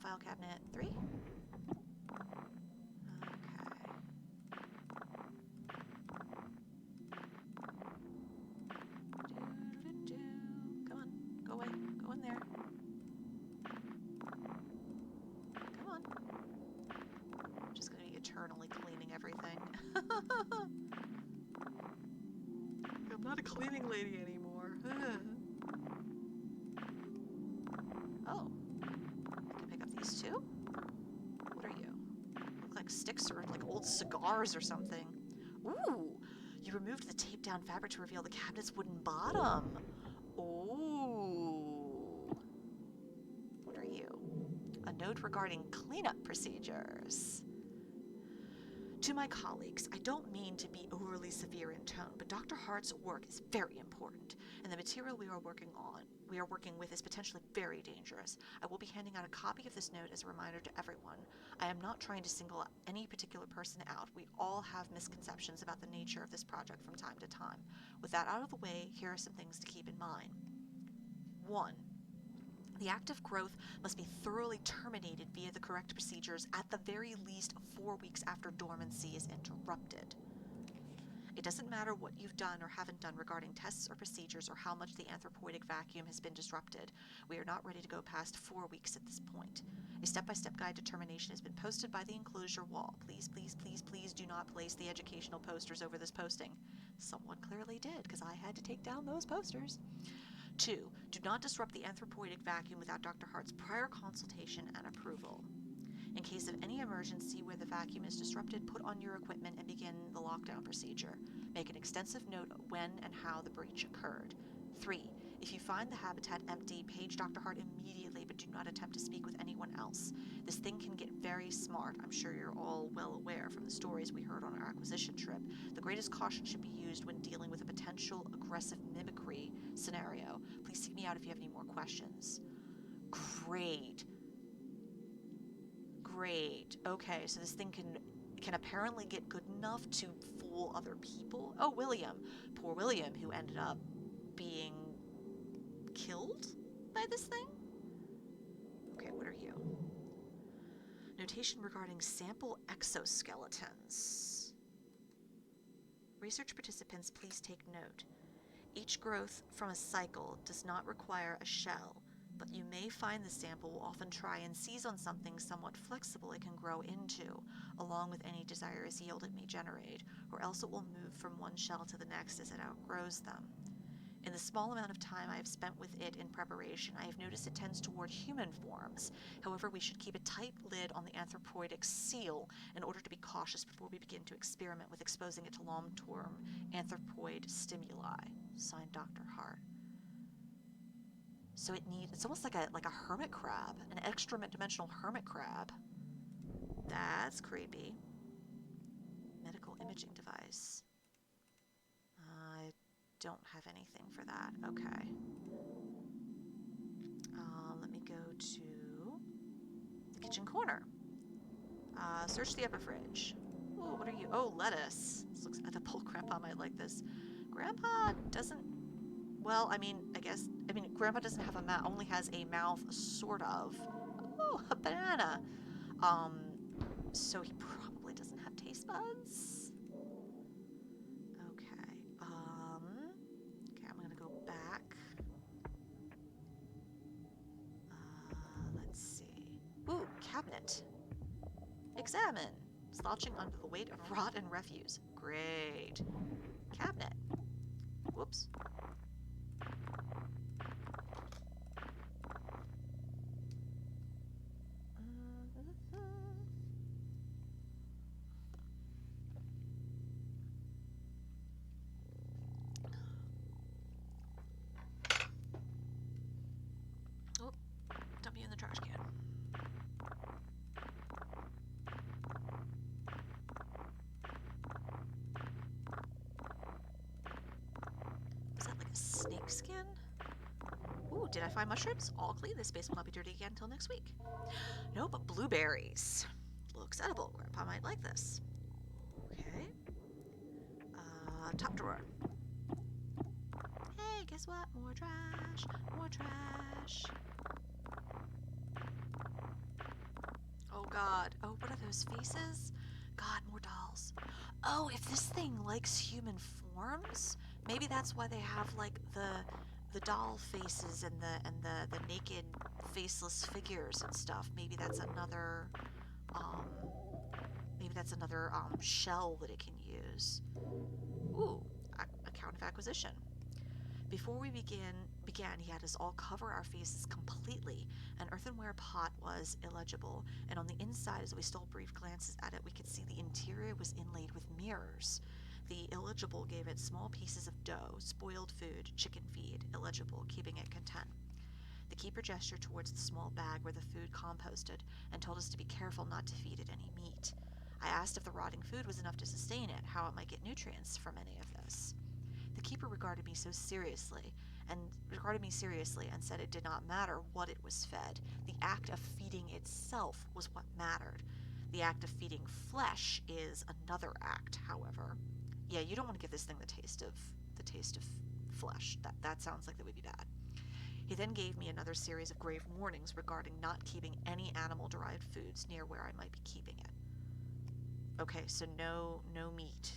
File cabinet 3. Come on, go away. Go in there. Come on. Oh, I can pick up these too? What are you? Look like sticks or like old cigars or something. Ooh, you removed the taped down fabric to reveal the cabinet's wooden bottom. Ooh. What are you? A note regarding cleanup procedures. To my colleagues, I don't mean to be overly severe in tone, but Dr. Hart's work is very important, and the material we are working with is potentially very dangerous. I will be handing out a copy of this note as a reminder to everyone. I am not trying to single any particular person out. We all have misconceptions about the nature of this project from time to time. With that out of the way, here are some things to keep in mind. 1. The act of growth must be thoroughly terminated via the correct procedures at the very least 4 weeks after dormancy is interrupted. It doesn't matter what you've done or haven't done regarding tests or procedures or how much the anthropoidic vacuum has been disrupted. We are not ready to go past 4 weeks at this point. A step-by-step guide to termination has been posted by the enclosure wall. Please, please, please, please do not place the educational posters over this posting. Someone clearly did, because I had to take down those posters. 2. Do not disrupt the anthropoidic vacuum without Dr. Hart's prior consultation and approval. In case of any emergency where the vacuum is disrupted, put on your equipment and begin the lockdown procedure. Make an extensive note of when and how the breach occurred. 3. If you find the habitat empty, page Dr. Hart immediately, but do not attempt to speak with anyone else. This thing can get very smart. I'm sure you're all well aware from the stories we heard on our acquisition trip. The greatest caution should be used when dealing with a potential aggressive mimicry scenario. Please seek me out if you have any more questions. Great. Okay, so this thing can apparently get good enough to fool other people. Oh, William. Poor William, who ended up being killed by this thing? Okay, what are you? Notation regarding sample exoskeletons. Research participants, please take note. Each growth from a cycle does not require a shell, but you may find the sample will often try and seize on something somewhat flexible it can grow into, along with any desirous yield it may generate, or else it will move from one shell to the next as it outgrows them. In the small amount of time I have spent with it in preparation, I have noticed it tends toward human forms. However, we should keep a tight lid on the anthropoidic seal in order to be cautious before we begin to experiment with exposing it to long-term anthropoid stimuli. Signed, Dr. Hart. So it's almost like a hermit crab, an extra-dimensional hermit crab. That's creepy. Medical imaging device. I don't have anything for that. Okay. Let me go to the kitchen corner. Search the upper fridge. Oh, what are you? Oh, lettuce. This looks edible. Grandpa might like this. Grandpa doesn't... Well, Grandpa doesn't have a mouth, only has a mouth, sort of. Oh, a banana. So he probably doesn't have taste buds. Okay. Okay, I'm gonna go back. Let's see. Ooh, cabinet. Examine. Slouching under the weight of rot and refuse. Great. Cabinet. Whoops. Oh, dump you in the trash can. Is that like a snake skin? Ooh, did I find mushrooms? All clean. This space will not be dirty again until next week. No, but blueberries. Looks edible. Grandpa might like this. Okay. Top drawer. Hey, guess what? More trash. More trash. Oh, God. Oh, what are those faces? God, more dolls. Oh, if this thing likes human forms, maybe that's why they have, like, the doll faces and the naked faceless figures and stuff. Maybe that's another shell that it can use. Ooh, account of acquisition. Before we began, he had us all cover our faces completely and earthenware pot was illegible, and on the inside, as we stole brief glances at it, we could see the interior was inlaid with mirrors. The illegible gave it small pieces of dough, spoiled food, chicken feed, illegible, keeping it content. The keeper gestured towards the small bag where the food composted and told us to be careful not to feed it any meat. I asked if the rotting food was enough to sustain it, how it might get nutrients from any of this. The keeper regarded me seriously and said it did not matter what it was fed. The act of feeding itself was what mattered. The act of feeding flesh is another act, however. Yeah, you don't want to give this thing the taste of flesh. That sounds like that would be bad. He then gave me another series of grave warnings regarding not keeping any animal-derived foods near where I might be keeping it. Okay, so no meat.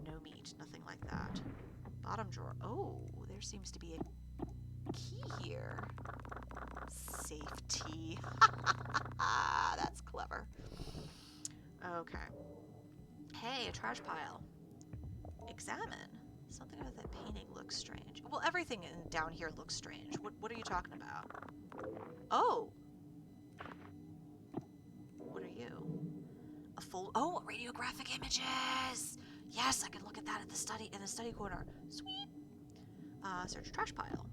No meat, nothing like that. Bottom drawer. Oh, there seems to be a key here. Safety. That's clever. Okay. Hey, a trash pile. Examine. Something about that painting looks strange. Well, everything down here looks strange. What are you talking about? Oh! What are you? Oh, radiographic images! Yes, I can look at that in the study corner. Sweet! Search trash pile.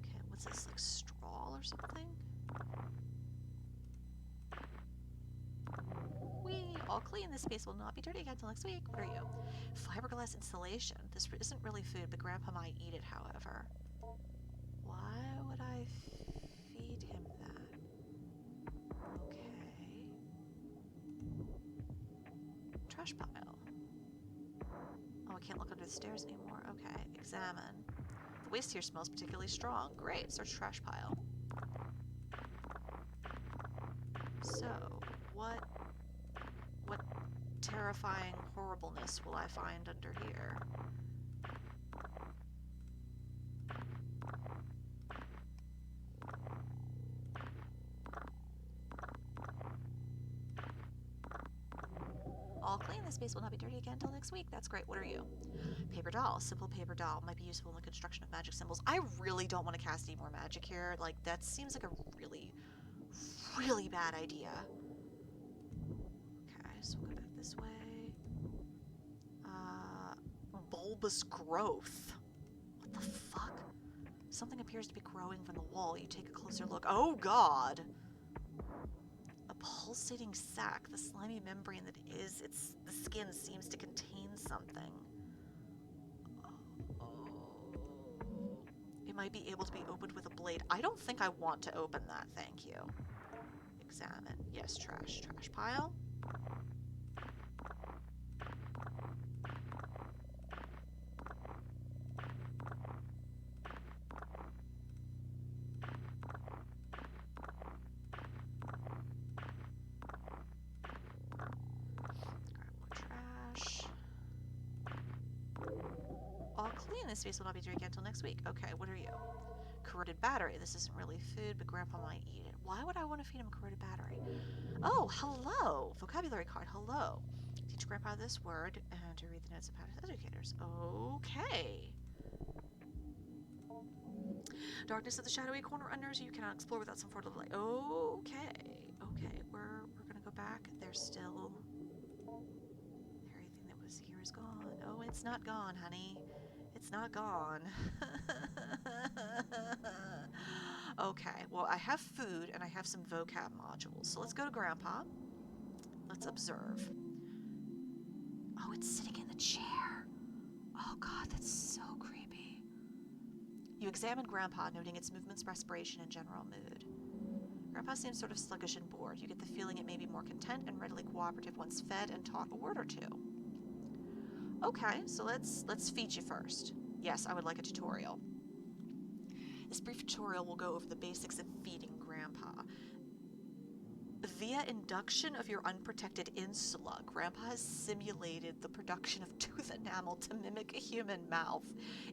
Okay, what's this, like straw or something? All clean. This space will not be dirty again until next week. What are you? Fiberglass insulation. This isn't really food, but Grandpa might eat it, however. Why would I feed him that? Okay. Trash pile. Oh, I can't look under the stairs anymore. Okay. Examine. The waste here smells particularly strong. Great. Search trash pile. So, what terrifying horribleness will I find under here? All clean. This space will not be dirty again until next week. That's great. What are you? Paper doll. Simple paper doll. Might be useful in the construction of magic symbols. I really don't want to cast any more magic here. Like, that seems like a really, really bad idea. Okay, so we'll go back this way. Bulbous growth. What the fuck? Something appears to be growing from the wall. You take a closer look. Oh, God! A pulsating sac. The slimy membrane that is the skin seems to contain something. Oh. It might be able to be opened with a blade. I don't think I want to open that, thank you. Examine. Yes, trash. Trash pile. This space will not be dirty again until next week. Okay, what are you? Corroded battery. This isn't really food, but Grandpa might eat it. Why would I want to feed him a corroded battery? Oh, hello! Vocabulary card. Hello. Teach Grandpa this word and to read the notes of past educators. Okay. Darkness of the shadowy corner under you cannot explore without some form of light. Okay. Okay, we're gonna go back. There's still everything that was here is gone. Oh, it's not gone, honey. It's not gone. Okay, well, I have food and I have some vocab modules. So let's go to Grandpa. Let's observe. Oh, it's sitting in the chair. Oh, God, that's so creepy. You examine Grandpa, noting its movements, respiration, and general mood. Grandpa seems sort of sluggish and bored. You get the feeling it may be more content and readily cooperative once fed and taught a word or two. Okay, so let's feed you first. Yes, I would like a tutorial. This brief tutorial will go over the basics of feeding Grandpa. Via induction of your unprotected insula, Grandpa has simulated the production of tooth enamel to mimic a human mouth.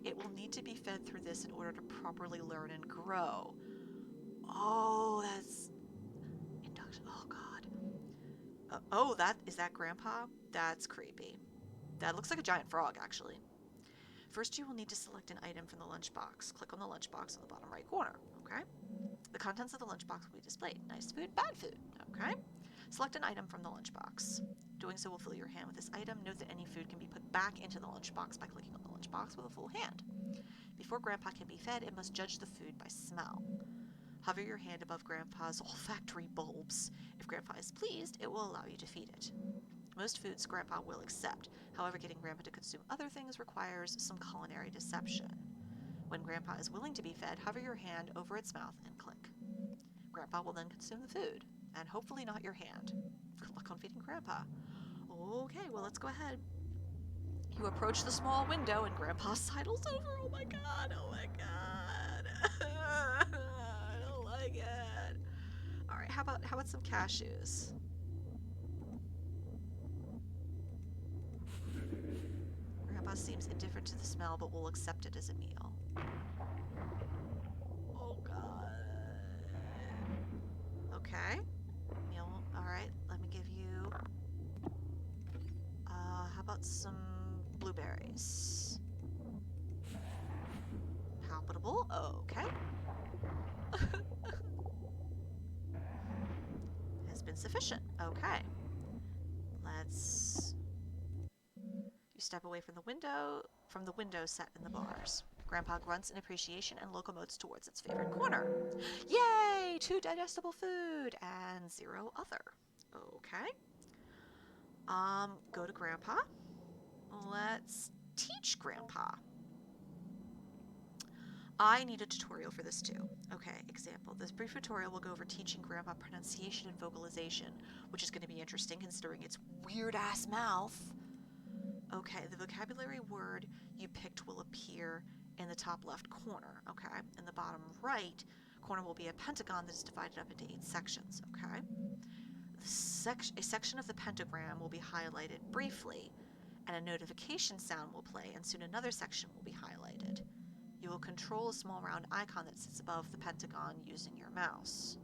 It will need to be fed through this in order to properly learn and grow. Oh, that's induction. Oh, God. Is that Grandpa? That's creepy. That looks like a giant frog, actually. First, you will need to select an item from the lunchbox. Click on the lunchbox in the bottom right corner, okay? The contents of the lunchbox will be displayed. Nice food, bad food, okay? Select an item from the lunchbox. Doing so will fill your hand with this item. Note that any food can be put back into the lunchbox by clicking on the lunchbox with a full hand. Before Grandpa can be fed, it must judge the food by smell. Hover your hand above Grandpa's olfactory bulbs. If Grandpa is pleased, it will allow you to feed it. Most foods Grandpa will accept. However, getting Grandpa to consume other things requires some culinary deception. When Grandpa is willing to be fed, hover your hand over its mouth and click. Grandpa will then consume the food, and hopefully not your hand. Good luck on feeding Grandpa. Okay, well, let's go ahead. You approach the small window, and Grandpa sidles over. Oh my God, oh my God. I don't like it. All right, how about some cashews? Grandpa seems indifferent to the smell, but will accept it as a meal. Oh God. Okay. Meal. All right. Let me give you. How about some blueberries? Palpable. Okay. Has been sufficient. Okay. Let's. You step away from the window set in the bars. Grandpa grunts in appreciation and locomotes towards its favorite corner. Yay! 2 digestible food and 0 other. Okay. Go to Grandpa. Let's teach Grandpa. I need a tutorial for this too. Okay, example. This brief tutorial will go over teaching Grandpa pronunciation and vocalization, which is going to be interesting considering its weird-ass mouth. Okay, the vocabulary word you picked will appear in the top left corner, okay? In the bottom right corner will be a pentagon that is divided up into 8 sections, okay? A section of the pentagram will be highlighted briefly, and a notification sound will play, and soon another section will be highlighted. You will control a small round icon that sits above the pentagon using your mouse.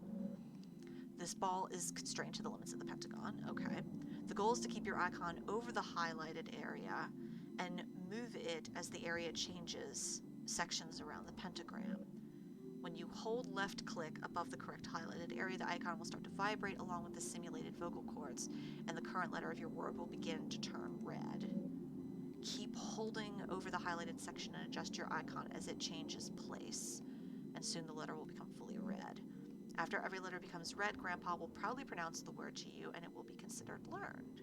This ball is constrained to the limits of the pentagon, okay? The goal is to keep your icon over the highlighted area and move it as the area changes sections around the pentagram. When you hold left click above the correct highlighted area, the icon will start to vibrate along with the simulated vocal cords, and the current letter of your word will begin to turn red. Keep holding over the highlighted section and adjust your icon as it changes place, and soon the letter will become fully red. After every letter becomes red, Grandpa will proudly pronounce the word to you, and it will be considered learned.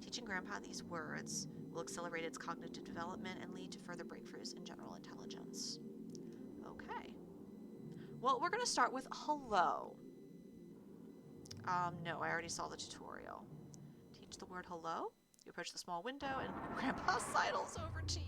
Teaching Grandpa these words will accelerate its cognitive development and lead to further breakthroughs in general intelligence. Okay. Well, we're going to start with hello. No, I already saw the tutorial. Teach the word hello. You approach the small window, and Grandpa sidles over to you.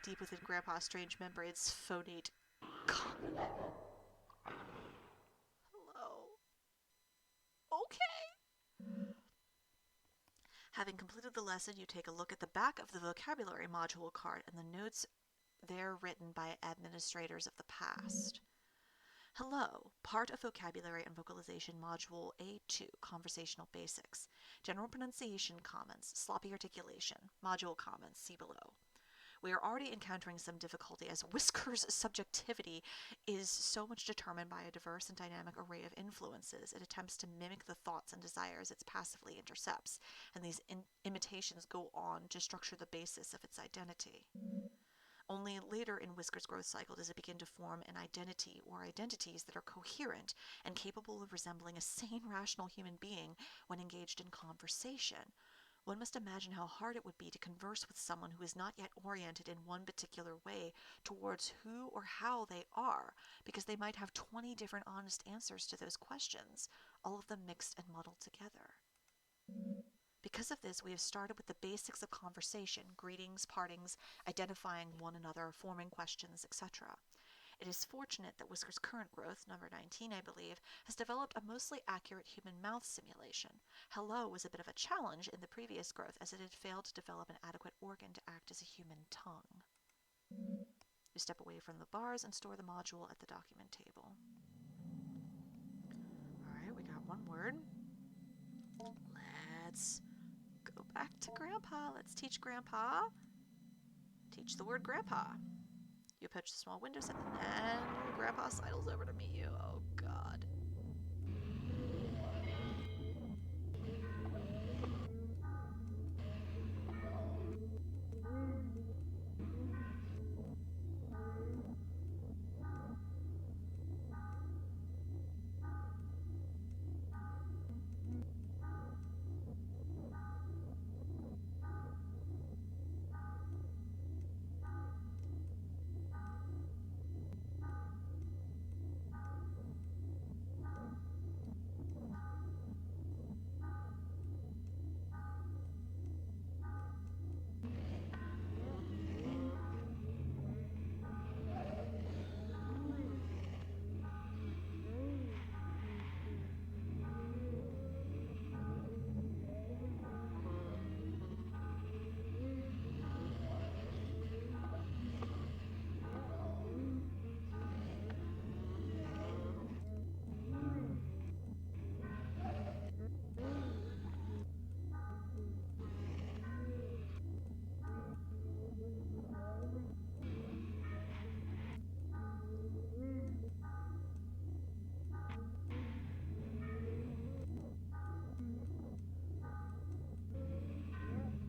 deep within Grandpa's strange membranes, phonate comment. Hello. Okay. Having completed the lesson, you take a look at the back of the vocabulary module card and the notes there written by administrators of the past. Hello, part of vocabulary and vocalization module A2, conversational basics. General pronunciation comments, sloppy articulation, module comments, see below. We are already encountering some difficulty as Whisker's subjectivity is so much determined by a diverse and dynamic array of influences. It attempts to mimic the thoughts and desires it passively intercepts, and these imitations go on to structure the basis of its identity. Only later in Whisker's growth cycle does it begin to form an identity or identities that are coherent and capable of resembling a sane, rational human being when engaged in conversation. One must imagine how hard it would be to converse with someone who is not yet oriented in one particular way towards who or how they are, because they might have 20 different honest answers to those questions, all of them mixed and muddled together. Because of this, we have started with the basics of conversation, greetings, partings, identifying one another, forming questions, etc. It is fortunate that Whisker's current growth, number 19 I believe, has developed a mostly accurate human mouth simulation. Hello was a bit of a challenge in the previous growth as it had failed to develop an adequate organ to act as a human tongue. You step away from the bars and store the module at the document table. Alright, we got one word. Let's go back to Grandpa. Let's teach Grandpa. Teach the word Grandpa. You approach the small window set, and Grandpa sidles over to meet you. Oh, God.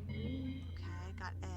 Okay, got A.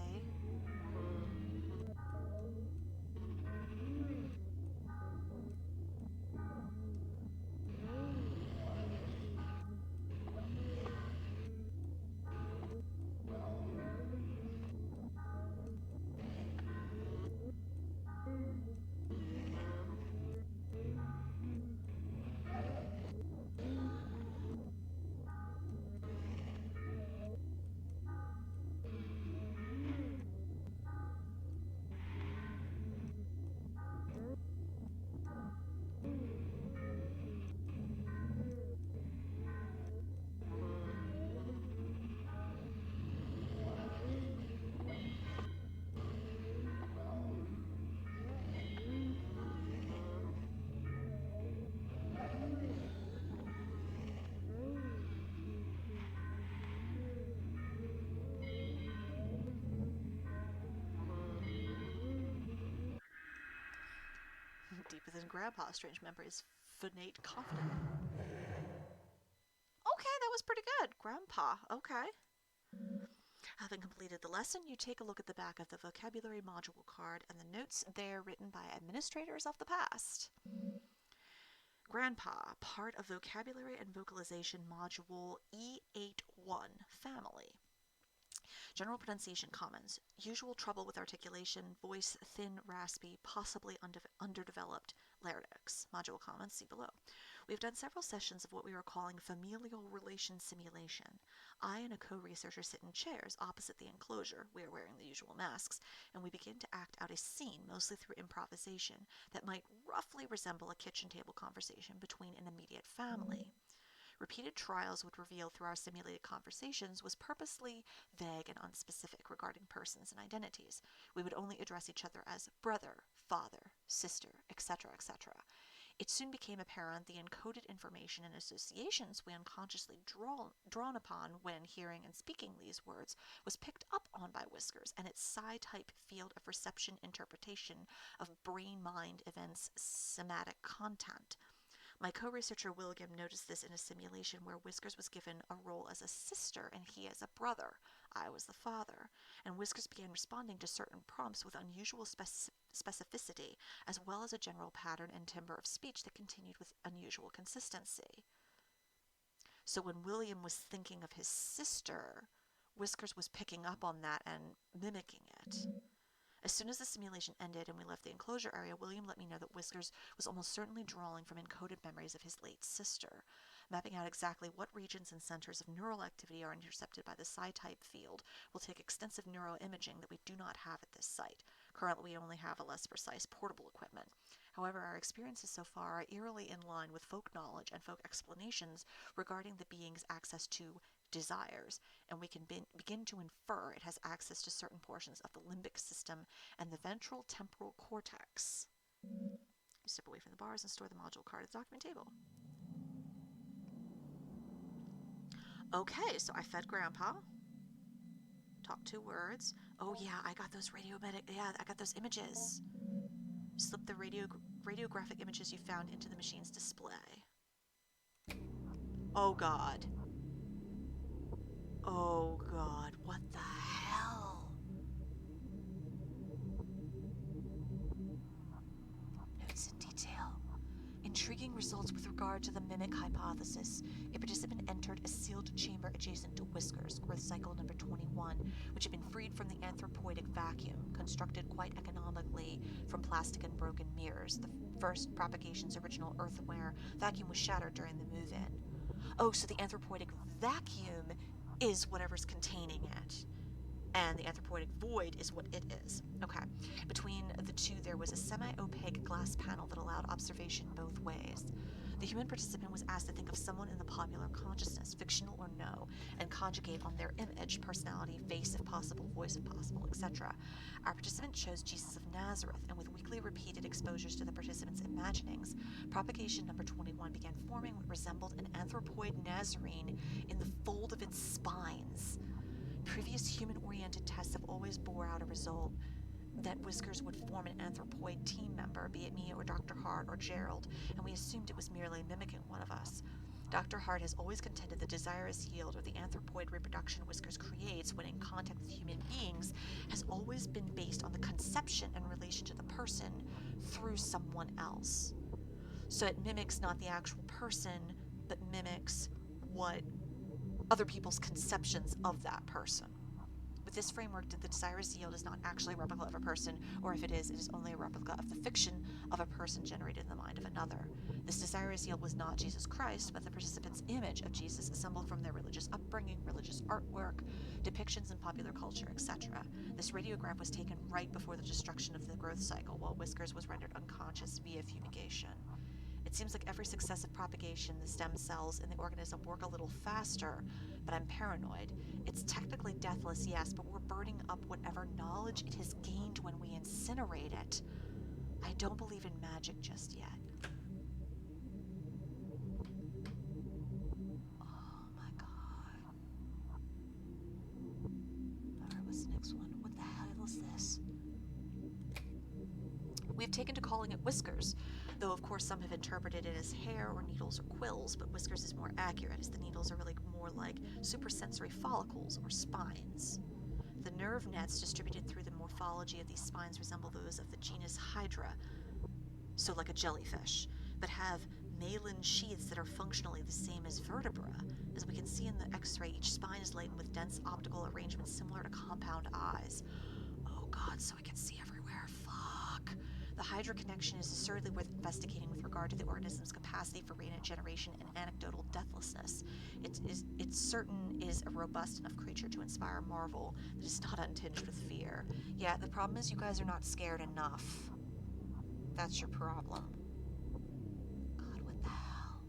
Deep within Grandpa's strange member is phonate confident. Okay, that was pretty good. Grandpa, okay. Having completed the lesson, you take a look at the back of the vocabulary module card and the notes there written by administrators of the past. Grandpa, part of vocabulary and vocalization module E81, family. General pronunciation comments. Usual trouble with articulation, voice thin, raspy, possibly underdeveloped larynx. Module comments, see below. We've done several sessions of what we were calling familial relation simulation. I and a co-researcher sit in chairs opposite the enclosure. We are wearing the usual masks, and we begin to act out a scene, mostly through improvisation, that might roughly resemble a kitchen table conversation between an immediate family. Repeated trials would reveal through our simulated conversations was purposely vague and unspecific regarding persons and identities. We would only address each other as brother, father, sister, etc., etc. It soon became apparent the encoded information and associations we unconsciously drawn upon when hearing and speaking these words was picked up on by Whiskers and its psi-type field of reception interpretation of brain-mind events' somatic content. My co-researcher William noticed this in a simulation where Whiskers was given a role as a sister and he as a brother. I was the father, and Whiskers began responding to certain prompts with unusual specificity, as well as a general pattern and timbre of speech that continued with unusual consistency. So when William was thinking of his sister, Whiskers was picking up on that and mimicking it. As soon as the simulation ended and we left the enclosure area, William let me know that Whiskers was almost certainly drawing from encoded memories of his late sister. Mapping out exactly what regions and centers of neural activity are intercepted by the psi-type field will take extensive neuroimaging that we do not have at this site. Currently, we only have a less precise portable equipment. However, our experiences so far are eerily in line with folk knowledge and folk explanations regarding the being's access to desires, and we can begin to infer it has access to certain portions of the limbic system and the ventral temporal cortex. You step away from the bars and store the module card at the document table. Okay, so I fed Grandpa. Talked 2 words. Oh yeah, I got those I got those images. Slip the radiographic images you found into the machine's display. Oh god. Oh god, what the hell? Notes in detail. Intriguing results with regard to the mimic hypothesis. A participant entered a sealed chamber adjacent to Whiskers, growth cycle number 21, which had been freed from the anthropoidic vacuum, constructed quite economically from plastic and broken mirrors. The first propagation's original earthenware vacuum was shattered during the move-in. Oh, so the anthropoidic vacuum is whatever's containing it, and the anthropoidic void is what it is. Okay. Between the two, there was a semi-opaque glass panel that allowed observation both ways. The human participant was asked to think of someone in the popular consciousness, fictional or no, and conjugate on their image, personality, face if possible, voice if possible, etc. Our participant chose Jesus of Nazareth, and with weekly repeated exposures to the participant's imaginings, propagation number 21 began forming what resembled an anthropoid Nazarene in the fold of its spines. Previous human-oriented tests have always bore out a result that Whiskers would form an anthropoid team member, be it me or Dr. Hart or Gerald, and we assumed it was merely mimicking one of us. Dr. Hart has always contended the desirous yield or the anthropoid reproduction Whiskers creates when in contact with human beings has always been based on the conception and relation to the person through someone else. So it mimics not the actual person, but mimics what other people's conceptions of that person. With this framework, the desirous yield is not actually a replica of a person, or if it is only a replica of the fiction of a person generated in the mind of another. This desirous yield was not Jesus Christ, but the participant's image of Jesus assembled from their religious upbringing, religious artwork, depictions in popular culture, etc. This radiograph was taken right before the destruction of the growth cycle, while Whiskers was rendered unconscious via fumigation. It seems like every successive propagation, the stem cells in the organism work a little faster, but I'm paranoid. It's technically deathless, yes, but we're burning up whatever knowledge it has gained when we incinerate it. I don't believe in magic just yet. Oh my god. Alright, what's the next one? What the hell is this? We've taken to calling it Whiskers, though of course some have interpreted it as hair or needles or quills, but Whiskers is more accurate as the needles are really more like suprasensory follicles or spines. The nerve nets distributed through the morphology of these spines resemble those of the genus Hydra, so like a jellyfish, but have myelin sheaths that are functionally the same as vertebra. As we can see in the X-ray, each spine is laden with dense optical arrangements similar to compound eyes. Oh god, so I can see everywhere. Fuck. The Hydra connection is assuredly worth investigating with regard to the organism's capacity for radiant generation and anecdotal deathlessness. It certain is a robust enough creature to inspire marvel that is not untinged with fear. Yeah, the problem is you guys are not scared enough. That's your problem. God, what the hell?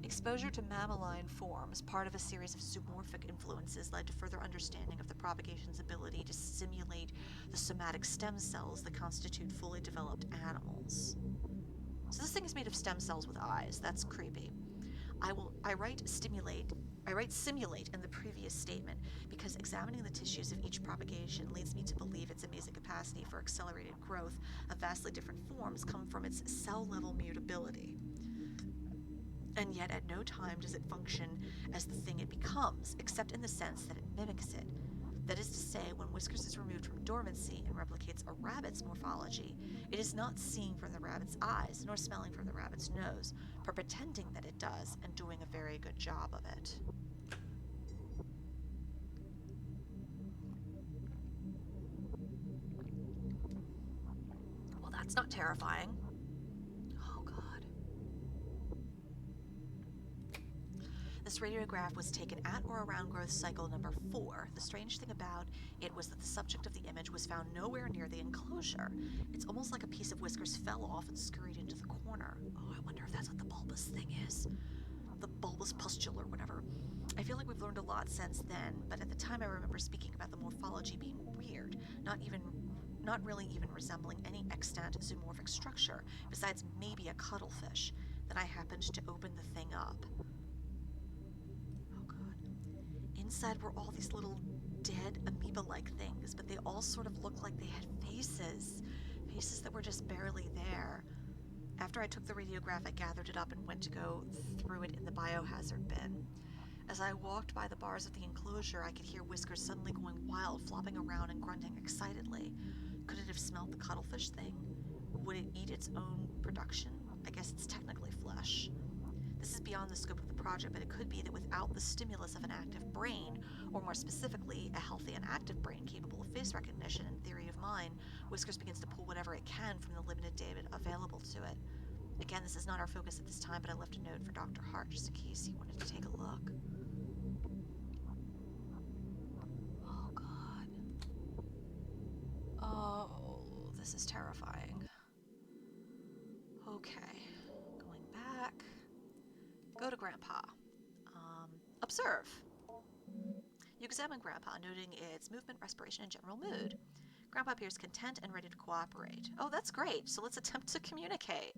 Exposure to mammaline forms, part of a series of zoomorphic influences, led to further understanding of the propagation's ability to simulate the somatic stem cells that constitute fully developed animals. So this thing is made of stem cells with eyes. That's creepy. I write simulate in the previous statement because examining the tissues of each propagation leads me to believe its amazing capacity for accelerated growth of vastly different forms come from its cell-level mutability. And yet at no time does it function as the thing it becomes, except in the sense that it mimics it. That is to say, when Whiskers is removed from dormancy and replicates a rabbit's morphology, it is not seeing from the rabbit's eyes, nor smelling from the rabbit's nose, but pretending that it does, and doing a very good job of it. Well, that's not terrifying. Oh, God. This radiograph was taken at or around growth cycle number 4. The strange thing about it was that the subject of the image was found nowhere near the enclosure. It's almost like a piece of Whiskers fell off and scurried into the corner. Oh, I wonder if that's what the bulbous thing is. The bulbous pustule or whatever. I feel like we've learned a lot since then, but at the time I remember speaking about the morphology being weird, not really even resembling any extant zoomorphic structure, besides maybe a cuttlefish. Then I happened to open the thing up. Inside were all these little dead amoeba-like things, but they all sort of looked like they had faces that were just barely there. After I took the radiograph, I gathered it up and went to go through it in the biohazard bin. As I walked by the bars of the enclosure, I could hear Whiskers suddenly going wild, flopping around and grunting excitedly. Could it have smelled the cuttlefish thing? Would it eat its own production? I guess it's technically flesh. This is beyond the scope of the project, but it could be that without the stimulus of an active brain, or more specifically, a healthy and active brain capable of face recognition and theory of mind, Whiskers begins to pull whatever it can from the limited data available to it. Again, this is not our focus at this time, but I left a note for Dr. Hart just in case he wanted to take a look. Oh, God. Oh, this is terrifying. Okay, going back. Go to Grandpa. Observe. You examine Grandpa, noting its movement, respiration, and general mood. Grandpa appears content and ready to cooperate. Oh, that's great. So let's attempt to communicate.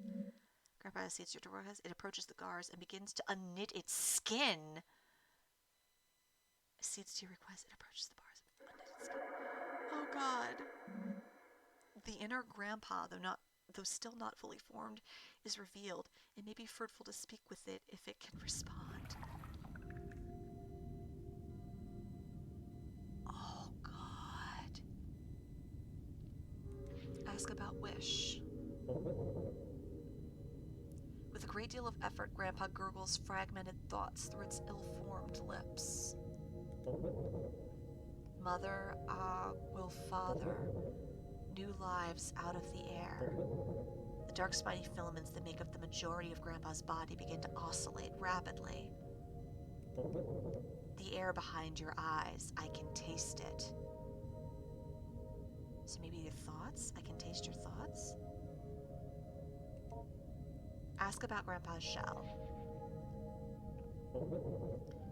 Grandpa accedes to your it approaches the gars and begins to unknit its skin. Accedes to your request. It approaches the bars and unknit its skin. Oh, God. The inner Grandpa, though still not fully formed, is revealed. It may be fruitful to speak with it if it can respond. Oh, God. Ask about Wish. With a great deal of effort, Grandpa gurgles fragmented thoughts through its ill-formed lips. Mother, will father new lives out of the air. The dark spiny filaments that make up the majority of Grandpa's body begin to oscillate rapidly. The air behind your eyes, I can taste it. So maybe your thoughts? I can taste your thoughts? Ask about Grandpa's shell.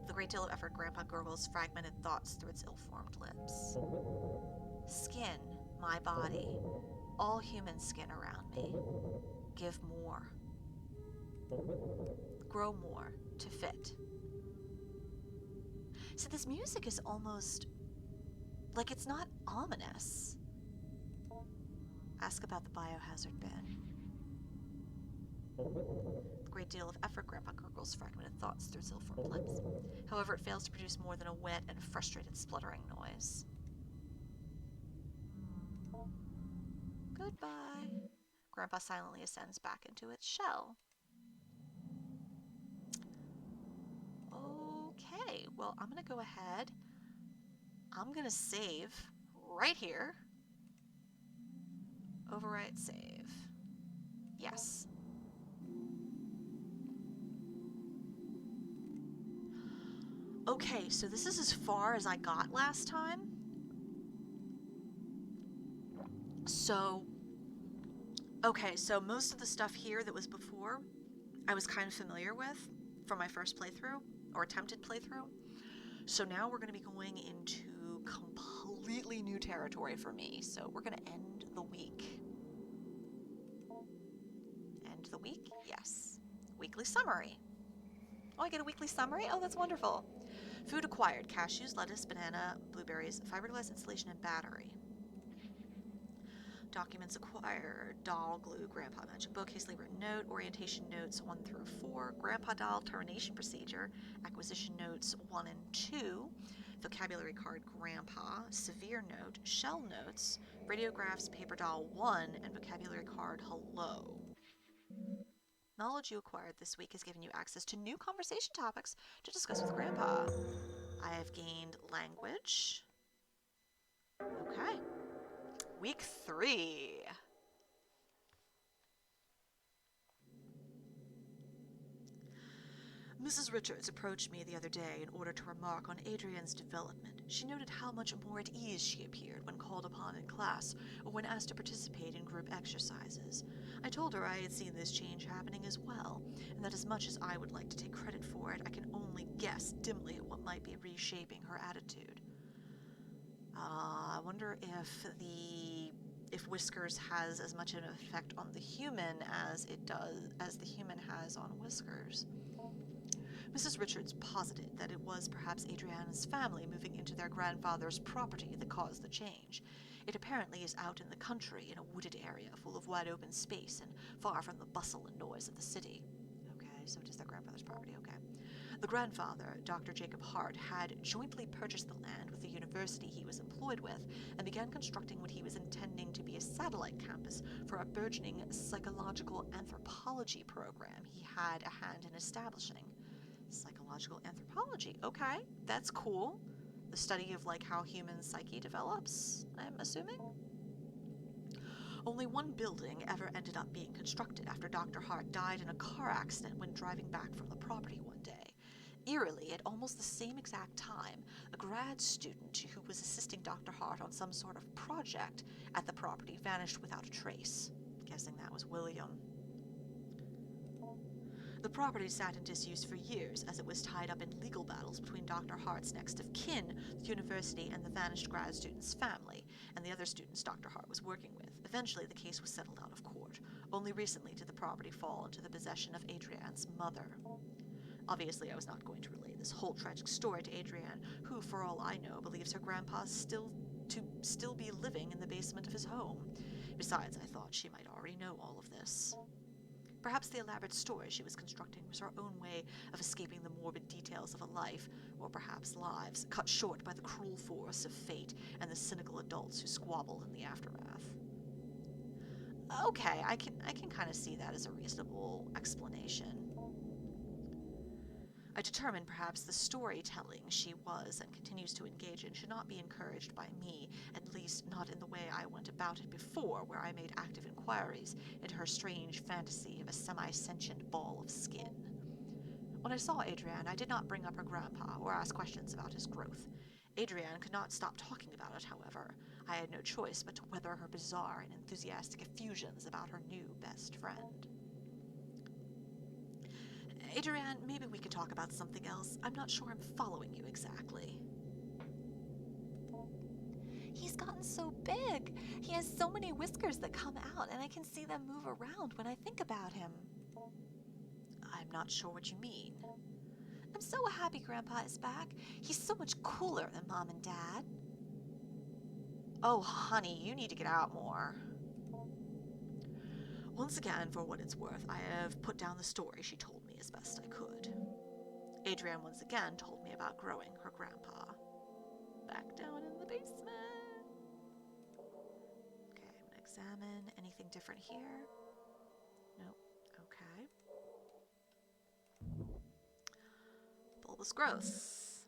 With a great deal of effort, Grandpa gurgles fragmented thoughts through its ill-formed lips. Skin, my body, all human skin around me. Give more. Grow more to fit. So this music is almost like it's not ominous. Ask about the biohazard bin. With a great deal of effort, Grandpa gurgles fragmented thoughts through its ill-formed lips. However, it fails to produce more than a wet and frustrated spluttering noise. Goodbye. Grandpa silently ascends back into its shell. Okay, well, I'm going to go ahead. I'm going to save right here. Overwrite save. Yes. Okay, so this is as far as I got last time. So most of the stuff here that was before, I was kind of familiar with from my first playthrough, or attempted playthrough. So now we're going to be going into completely new territory for me. So we're going to end the week. End the week? Yes. Weekly summary. Oh, I get a weekly summary? Oh, that's wonderful. Food acquired: cashews, lettuce, banana, blueberries, fiberglass insulation, and battery. Documents acquired: doll, glue, grandpa magic book, hastily written note, orientation notes 1 through 4, grandpa doll termination procedure, acquisition notes 1 and 2, vocabulary card grandpa, severe note, shell notes, radiographs paper doll 1, and vocabulary card hello. Knowledge you acquired this week has given you access to new conversation topics to discuss with grandpa. I have gained language. Okay. Week 3. Mrs. Richards approached me the other day in order to remark on Adrian's development. She noted how much more at ease she appeared when called upon in class or when asked to participate in group exercises. I told her I had seen this change happening as well, and that as much as I would like to take credit for it, I can only guess dimly at what might be reshaping her attitude. I wonder if Whiskers has as much an effect on the human as the human has on Whiskers. Mrs. Richards posited that it was perhaps Adriana's family moving into their grandfather's property that caused the change. It apparently is out in the country, in a wooded area full of wide open space and far from the bustle and noise of the city. Okay, so it is their grandfather's property, okay. The grandfather, Dr. Jacob Hart, had jointly purchased the land with the university he was employed with and began constructing what he was intending to be a satellite campus for a burgeoning psychological anthropology program he had a hand in establishing. Psychological anthropology. Okay, that's cool. The study of how human psyche develops, I'm assuming. Only one building ever ended up being constructed after Dr. Hart died in a car accident when driving back from the property one day. Eerily, at almost the same exact time, a grad student who was assisting Dr. Hart on some sort of project at the property vanished without a trace. Guessing that was William. The property sat in disuse for years as it was tied up in legal battles between Dr. Hart's next of kin, the university, and the vanished grad student's family, and the other students Dr. Hart was working with. Eventually, the case was settled out of court. Only recently did the property fall into the possession of Adrian's mother. Obviously, I was not going to relay this whole tragic story to Adrian, who, for all I know, believes her grandpa still be living in the basement of his home. Besides, I thought she might already know all of this. Perhaps the elaborate story she was constructing was her own way of escaping the morbid details of a life, or perhaps lives, cut short by the cruel force of fate and the cynical adults who squabbled in the aftermath. Okay, I can kind of see that as a reasonable explanation. I determined perhaps the storytelling she was and continues to engage in should not be encouraged by me, at least not in the way I went about it before, where I made active inquiries into her strange fantasy of a semi-sentient ball of skin. When I saw Adrian, I did not bring up her grandpa or ask questions about his growth. Adrian could not stop talking about it, however. I had no choice but to weather her bizarre and enthusiastic effusions about her new best friend. Adrian, maybe we could talk about something else. I'm not sure I'm following you exactly. He's gotten so big. He has so many whiskers that come out, and I can see them move around when I think about him. I'm not sure what you mean. I'm so happy Grandpa is back. He's so much cooler than Mom and Dad. Oh, honey, you need to get out more. Once again, for what it's worth, I have put down the story she told me as best I could. Adrian once again told me about growing her grandpa. Back down in the basement. Okay, I'm gonna examine anything different here. Nope. Okay. Bulbous growth.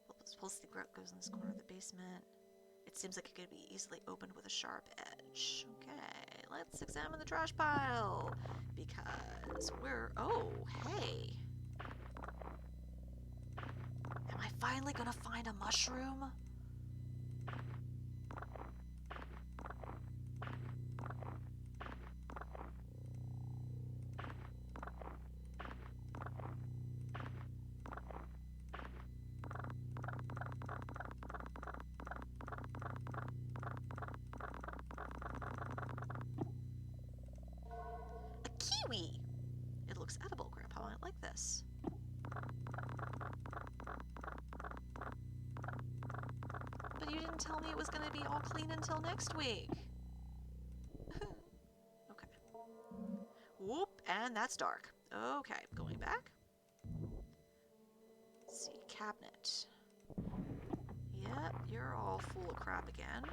Bulbous growth goes in this corner of the basement. It seems like it could be easily opened with a sharp edge. Okay, let's examine the trash pile. Because oh, hey. Am I finally gonna find a mushroom? A kiwi! It looks edible, Grandpa. I like this. But you didn't tell me it was going to be all clean until next week. Okay. Whoop, and that's dark. Okay, going back. Let's see, cabinet. Yep, you're all full of crap again.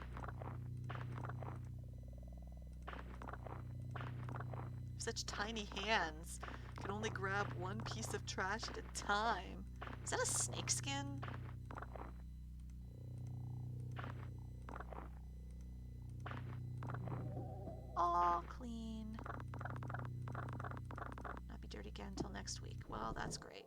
Such tiny hands. Can only grab one piece of trash at a time. Is that a snake skin? All clean. Not be dirty again until next week. Well, that's great.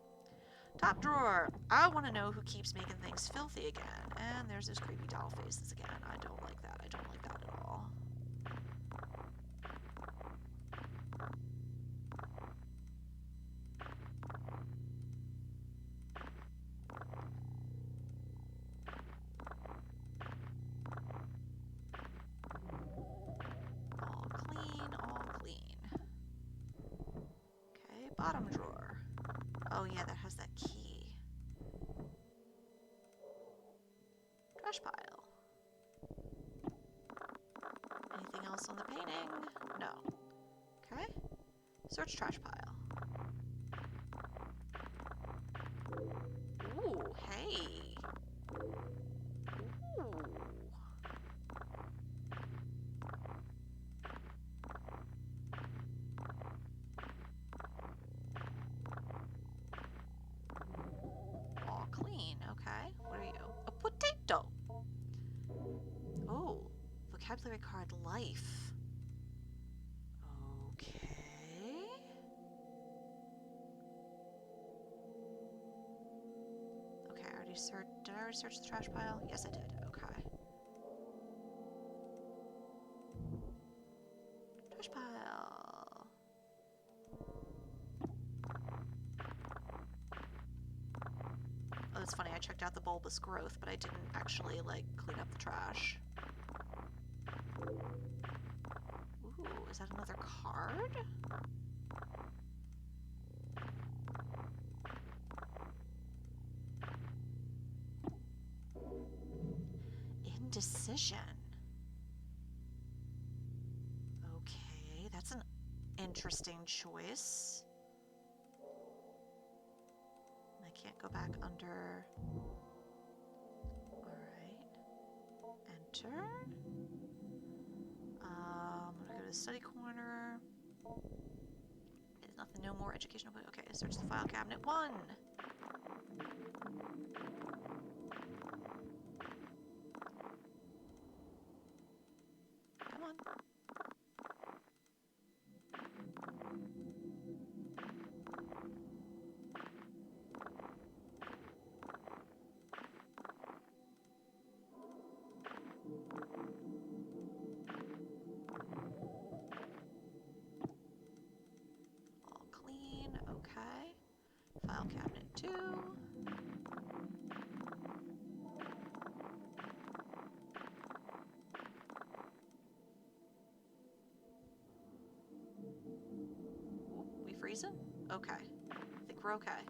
Top drawer. I want to know who keeps making things filthy again. And there's those creepy doll faces again. I don't like that. I don't like that at all. All clean, all clean. Okay, bottom drawer. Oh yeah, that has that key. Trash pile. Anything else on the painting? No. Okay. Search trash pile. Ooh, hey. Ooh. All clean, okay. What are you? A potato! Oh, vocabulary card life. Okay. Okay, did I already search the trash pile? Yes, I did. Okay. Trash pile. Oh, that's funny. I checked out the bulbous growth, but I didn't actually, like, clean up the trash. Ooh, is that another card? Indecision. Okay, that's an interesting choice. I can't go back under. Alright. Enter. I'm gonna go to the study corner. There's nothing, no more educational. Okay, search the file cabinet. 1. Come on. All clean, okay. File cabinet 2. Ooh, we freezing? Okay. I think we're okay.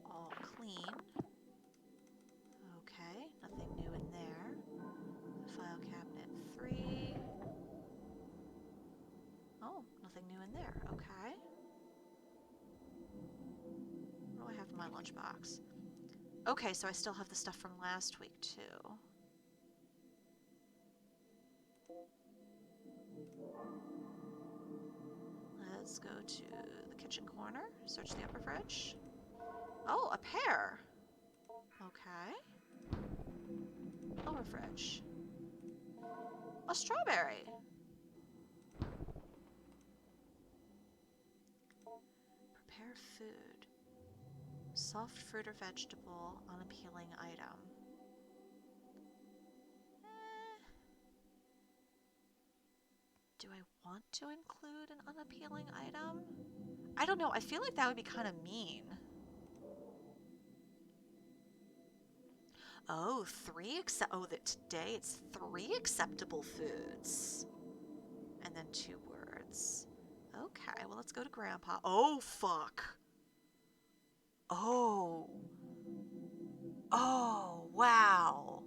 All clean. Okay, nothing new in there. File cabinet 3. Oh, nothing new in there. Okay. What do I have in my lunchbox? Okay, so I still have the stuff from last week, too. let's go to the kitchen corner. Search the upper fridge. Oh, a pear. Okay. Lower fridge. A strawberry. Prepare food. Soft fruit or vegetable, unappealing item. Do I want to include an unappealing item? I don't know. I feel like that would be kind of mean. Oh, today it's 3 acceptable foods. And then 2 words. Okay, well, let's go to Grandpa. Oh, fuck. Oh. Oh, wow.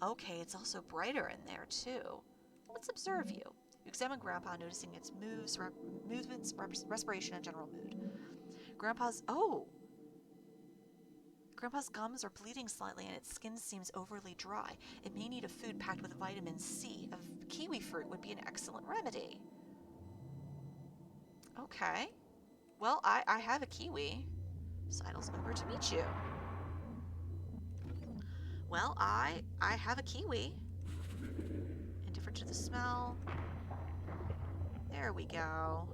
Okay, it's also brighter in there, too. Let's observe you. You examine Grandpa, noticing its movements, respiration, and general mood. Grandpa's gums are bleeding slightly and its skin seems overly dry. It may need a food packed with vitamin C. A kiwi fruit would be an excellent remedy. Okay. Well, I have a kiwi. Sidle's over to meet you. Well, I have a kiwi. Indifferent to the smell. There we go.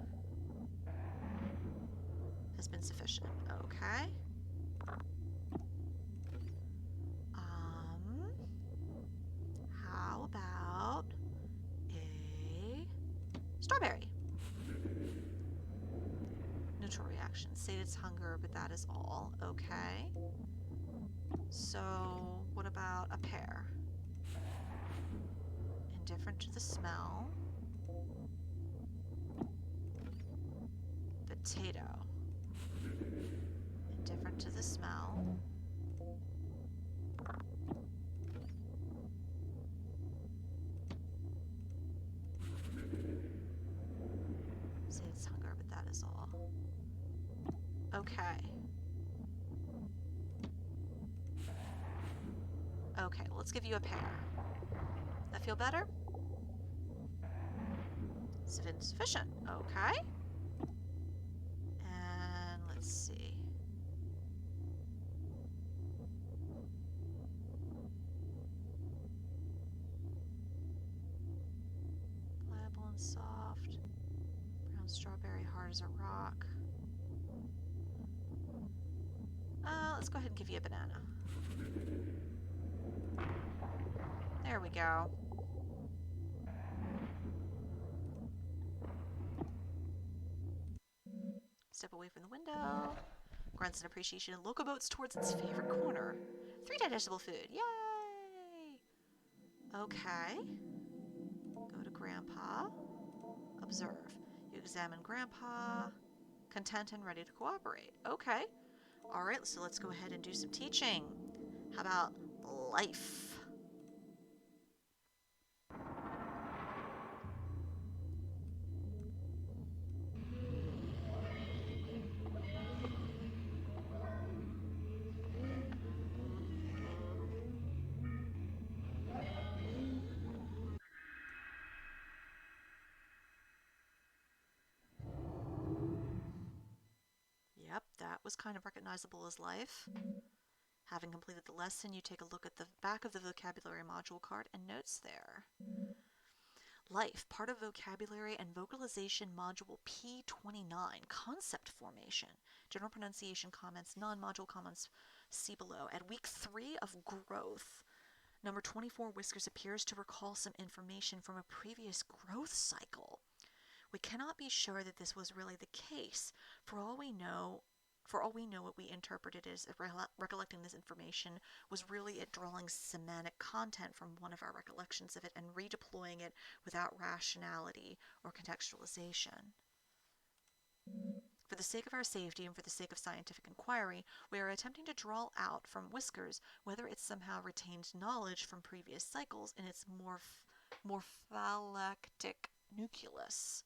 Has been sufficient. Okay. How about a strawberry? Neutral reaction. Sates hunger, but that is all. Okay. So, what about a pear? Indifferent to the smell. Potato. Indifferent to the smell. Sates hunger, but that is all. Okay. Okay, well, let's give you a pear. That feel better? Sufficient. Okay. And let's see. Pliable and soft. Brown strawberry, hard as a rock. Let's go ahead and give you a banana. There we go. Step away from the window. Grunts in appreciation and locomotes towards its favorite corner. 3 digestible food. Yay! Okay. Go to Grandpa. Observe. You examine Grandpa. Content and ready to cooperate. Okay. Alright, so let's go ahead and do some teaching. How about life? Yep, that was kind of recognizable as life. Having completed the lesson, you take a look at the back of the vocabulary module card and notes there. Life, part of vocabulary and vocalization module P29, concept formation. General pronunciation comments, non-module comments, see below. At week 3 of growth, number 24, Whiskers appears to recall some information from a previous growth cycle. We cannot be sure that this was really the case. For all we know, what we interpreted as recollecting this information was really it drawing semantic content from one of our recollections of it and redeploying it without rationality or contextualization. For the sake of our safety and for the sake of scientific inquiry, we are attempting to draw out from Whiskers whether it somehow retained knowledge from previous cycles in its morphalactic nucleus.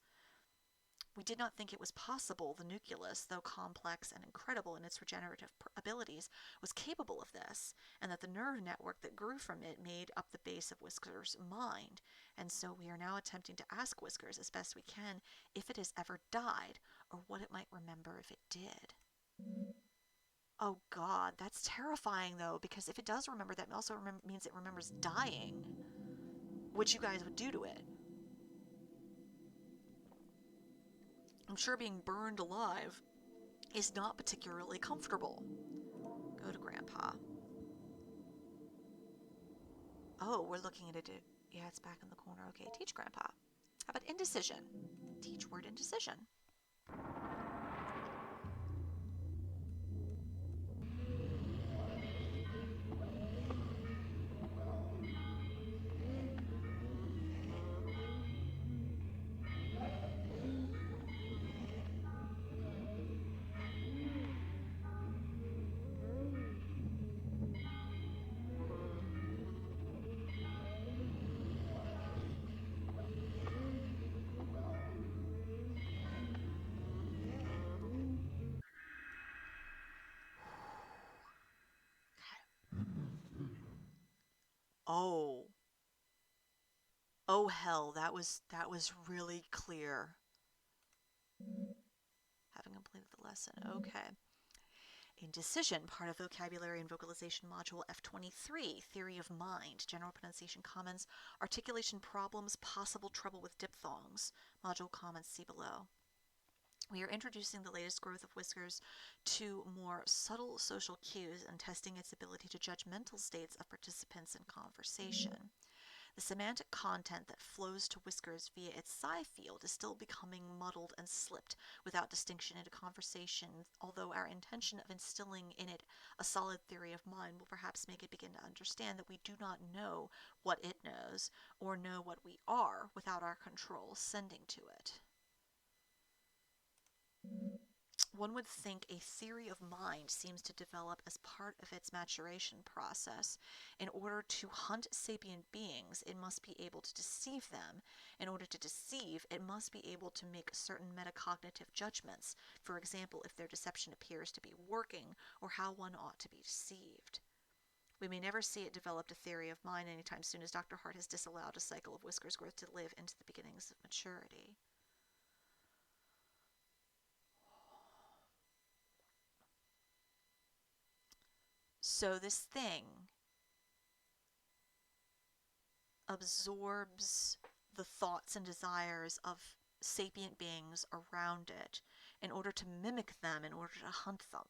We did not think it was possible the nucleus, though complex and incredible in its regenerative abilities, was capable of this, and that the nerve network that grew from it made up the base of Whisker's mind. And so we are now attempting to ask Whiskers, as best we can, if it has ever died, or what it might remember if it did. Oh God, that's terrifying though, because if it does remember, that also means it remembers dying, which you guys would do to it. I'm sure being burned alive is not particularly comfortable. Go to Grandpa. Oh, we're looking at it. Yeah, it's back in the corner. Okay, teach Grandpa. How about indecision? Teach word indecision. Oh. Oh hell, that was really clear. Having completed the lesson. Okay. Indecision, part of Vocabulary and Vocalization Module F23, Theory of Mind, General Pronunciation Comments, Articulation Problems, Possible Trouble with Diphthongs. Module comments see below. We are introducing the latest growth of Whiskers to more subtle social cues and testing its ability to judge mental states of participants in conversation. The semantic content that flows to Whiskers via its psi field is still becoming muddled and slipped without distinction into conversation, although our intention of instilling in it a solid theory of mind will perhaps make it begin to understand that we do not know what it knows, or know what we are without our control sending to it. One would think a theory of mind seems to develop as part of its maturation process. In order to hunt sapient beings, it must be able to deceive them. In order to deceive, it must be able to make certain metacognitive judgments, for example, if their deception appears to be working, or how one ought to be deceived. We may never see it developed a theory of mind anytime soon, as Dr. Hart has disallowed a cycle of Whiskers growth to live into the beginnings of maturity. So this thing absorbs the thoughts and desires of sapient beings around it in order to mimic them, in order to hunt them.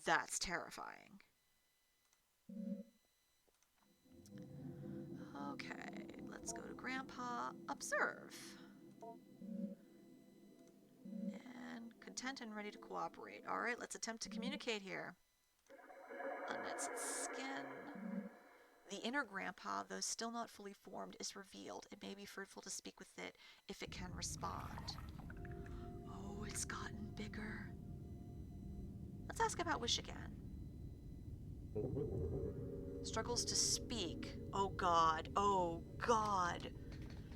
That's terrifying. Okay, let's go to Grandpa. Observe. And content and ready to cooperate. All right, let's attempt to communicate here. Unknits its skin. The inner Grandpa, though still not fully formed, is revealed. It may be fruitful to speak with it if it can respond. Oh, it's gotten bigger. Let's ask about Wish again. Struggles to speak. Oh God, oh God.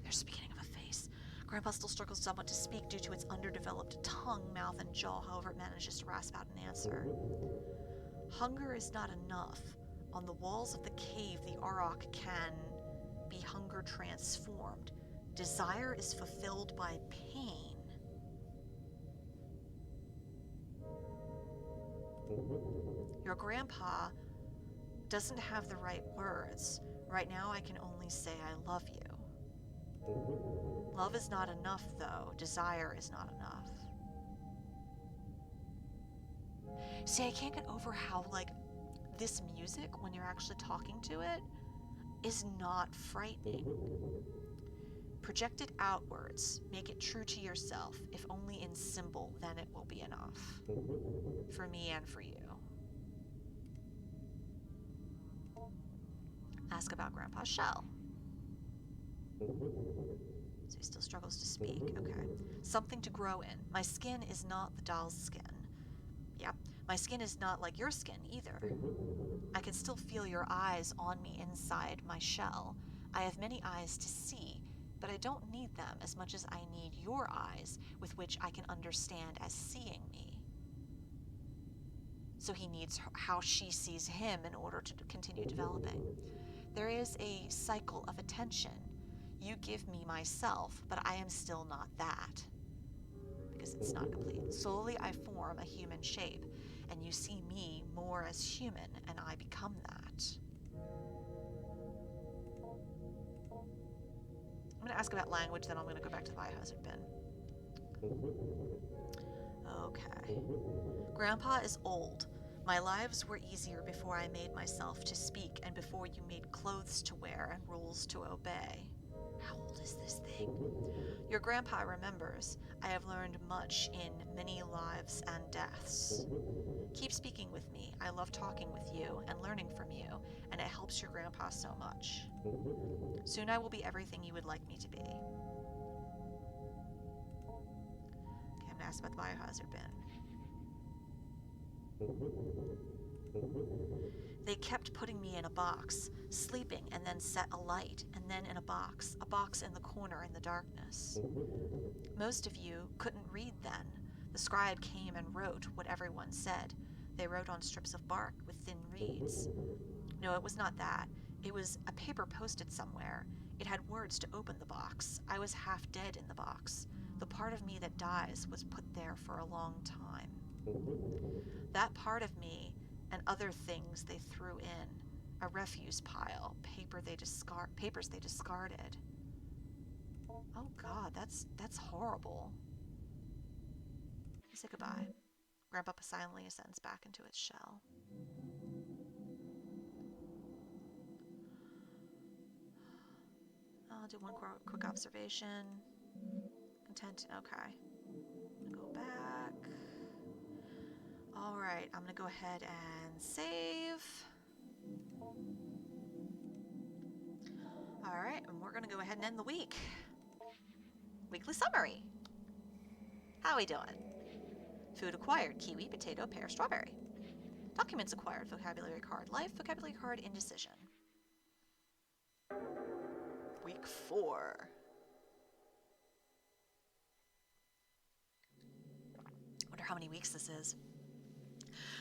There's the beginning of a face. Grandpa still struggles somewhat to speak due to its underdeveloped tongue, mouth, and jaw, however it manages to rasp out an answer. Hunger is not enough. On the walls of the cave, the Auroch can be hunger transformed. Desire is fulfilled by pain. Your grandpa doesn't have the right words. Right now I can only say I love you. Love is not enough, though. Desire is not enough. See, I can't get over how, this music, when you're actually talking to it, is not frightening. Project it outwards. Make it true to yourself. If only in symbol, then it will be enough. For me and for you. Ask about Grandpa's shell. So he still struggles to speak. Okay. Something to grow in. My skin is not the doll's skin. Yep. My skin is not like your skin either. I can still feel your eyes on me inside my shell. I have many eyes to see, but I don't need them as much as I need your eyes with which I can understand as seeing me. So he needs how she sees him in order to continue developing. There is a cycle of attention. You give me myself, but I am still not that. Because it's not complete. Slowly I form a human shape, and you see me more as human, and I become that. I'm going to ask about language, then I'm going to go back to the biohazard bin. Okay. Grandpa is old. My lives were easier before I made myself to speak and before you made clothes to wear and rules to obey. How old is this thing? Your grandpa remembers. I have learned much in many lives and deaths. Keep speaking with me. I love talking with you and learning from you, and it helps your grandpa so much. Soon I will be everything you would like me to be. Okay, I'm going to ask about the biohazard bin. They kept putting me in a box, sleeping and then set a light, and then in a box in the corner in the darkness. Most of you couldn't read then. The scribe came and wrote what everyone said. They wrote on strips of bark with thin reeds. No, it was not that. It was a paper posted somewhere. It had words to open the box. I was half dead in the box. The part of me that dies was put there for a long time. That part of me and other things they threw in, a refuse pile, papers they discarded. Oh God, that's horrible. Say goodbye. Grandpa silently ascends back into its shell. I'll do one quick observation. Content, okay. I'm gonna go back. Alright, I'm gonna go ahead and save. Alright, and we're gonna go ahead and end the week. Weekly summary. How we doing? Food acquired, kiwi, potato, pear, strawberry. Documents acquired, vocabulary card, life, vocabulary card, indecision. Week 4. Wonder how many weeks this is.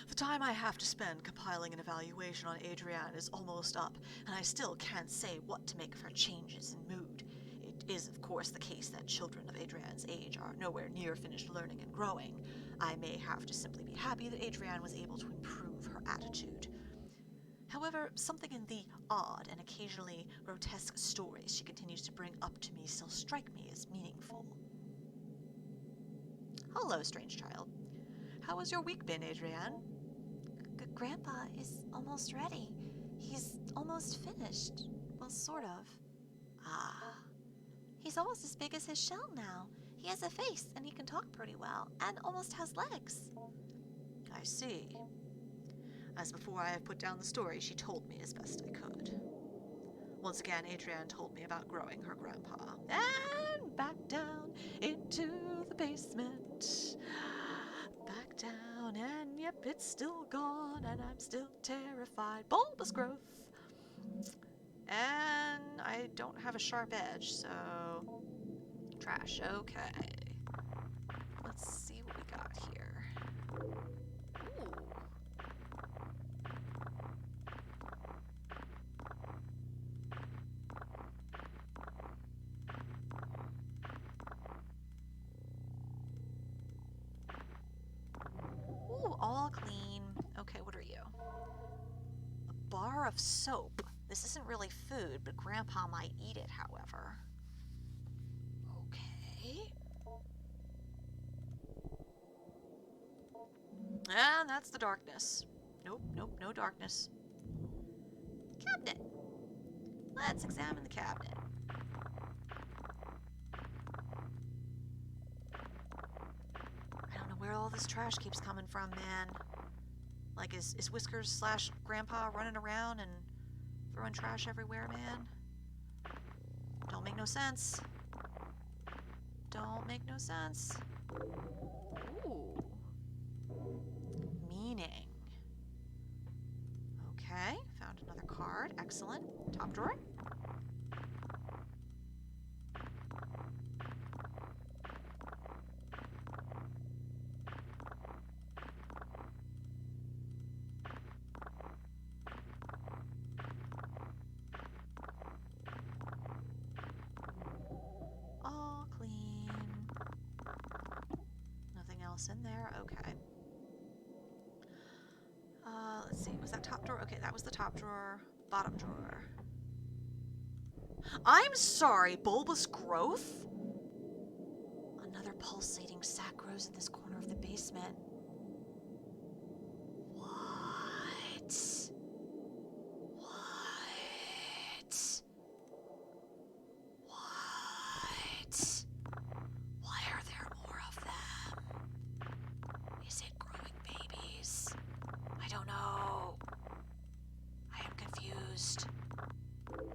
The time I have to spend compiling an evaluation on Adrienne is almost up, and I still can't say what to make of her changes in mood. It is, of course, the case that children of Adrienne's age are nowhere near finished learning and growing. I may have to simply be happy that Adrienne was able to improve her attitude. However, something in the odd and occasionally grotesque stories she continues to bring up to me still strike me as meaningful. Hello, strange child. How has your week been, Adrienne? Grandpa is almost ready. He's almost finished. Well, sort of. Ah. He's almost as big as his shell now. He has a face, and he can talk pretty well, and almost has legs. I see. As before I have put down the story she told me as best I could. Once again, Adrienne told me about growing her grandpa. And back down into the basement. Back down, and yep, it's still gone, and I'm still terrified. Bulbous growth. And I don't have a sharp edge, so... trash, okay. Let's see what we got here. Ooh. Ooh, all clean. Okay, what are you? A bar of soap. This isn't really food, but Grandpa might eat it, however. Okay. And that's the darkness. Nope, no darkness. Cabinet. Let's examine the cabinet. I don't know where all this trash keeps coming from, man. Like, is Whiskers / Grandpa running around and throwing trash everywhere, man? Don't make no sense. Don't make no sense. Ooh. Meaning. Okay, found another card. Excellent. Top drawer. let's see. Was that top drawer? Okay, that was the top drawer. Bottom drawer. I'm sorry, bulbous growth? Another pulsating sac grows in this corner of the basement. What? What? Why are there more of them? Is it growing babies? I don't know. I am confused. Ooh,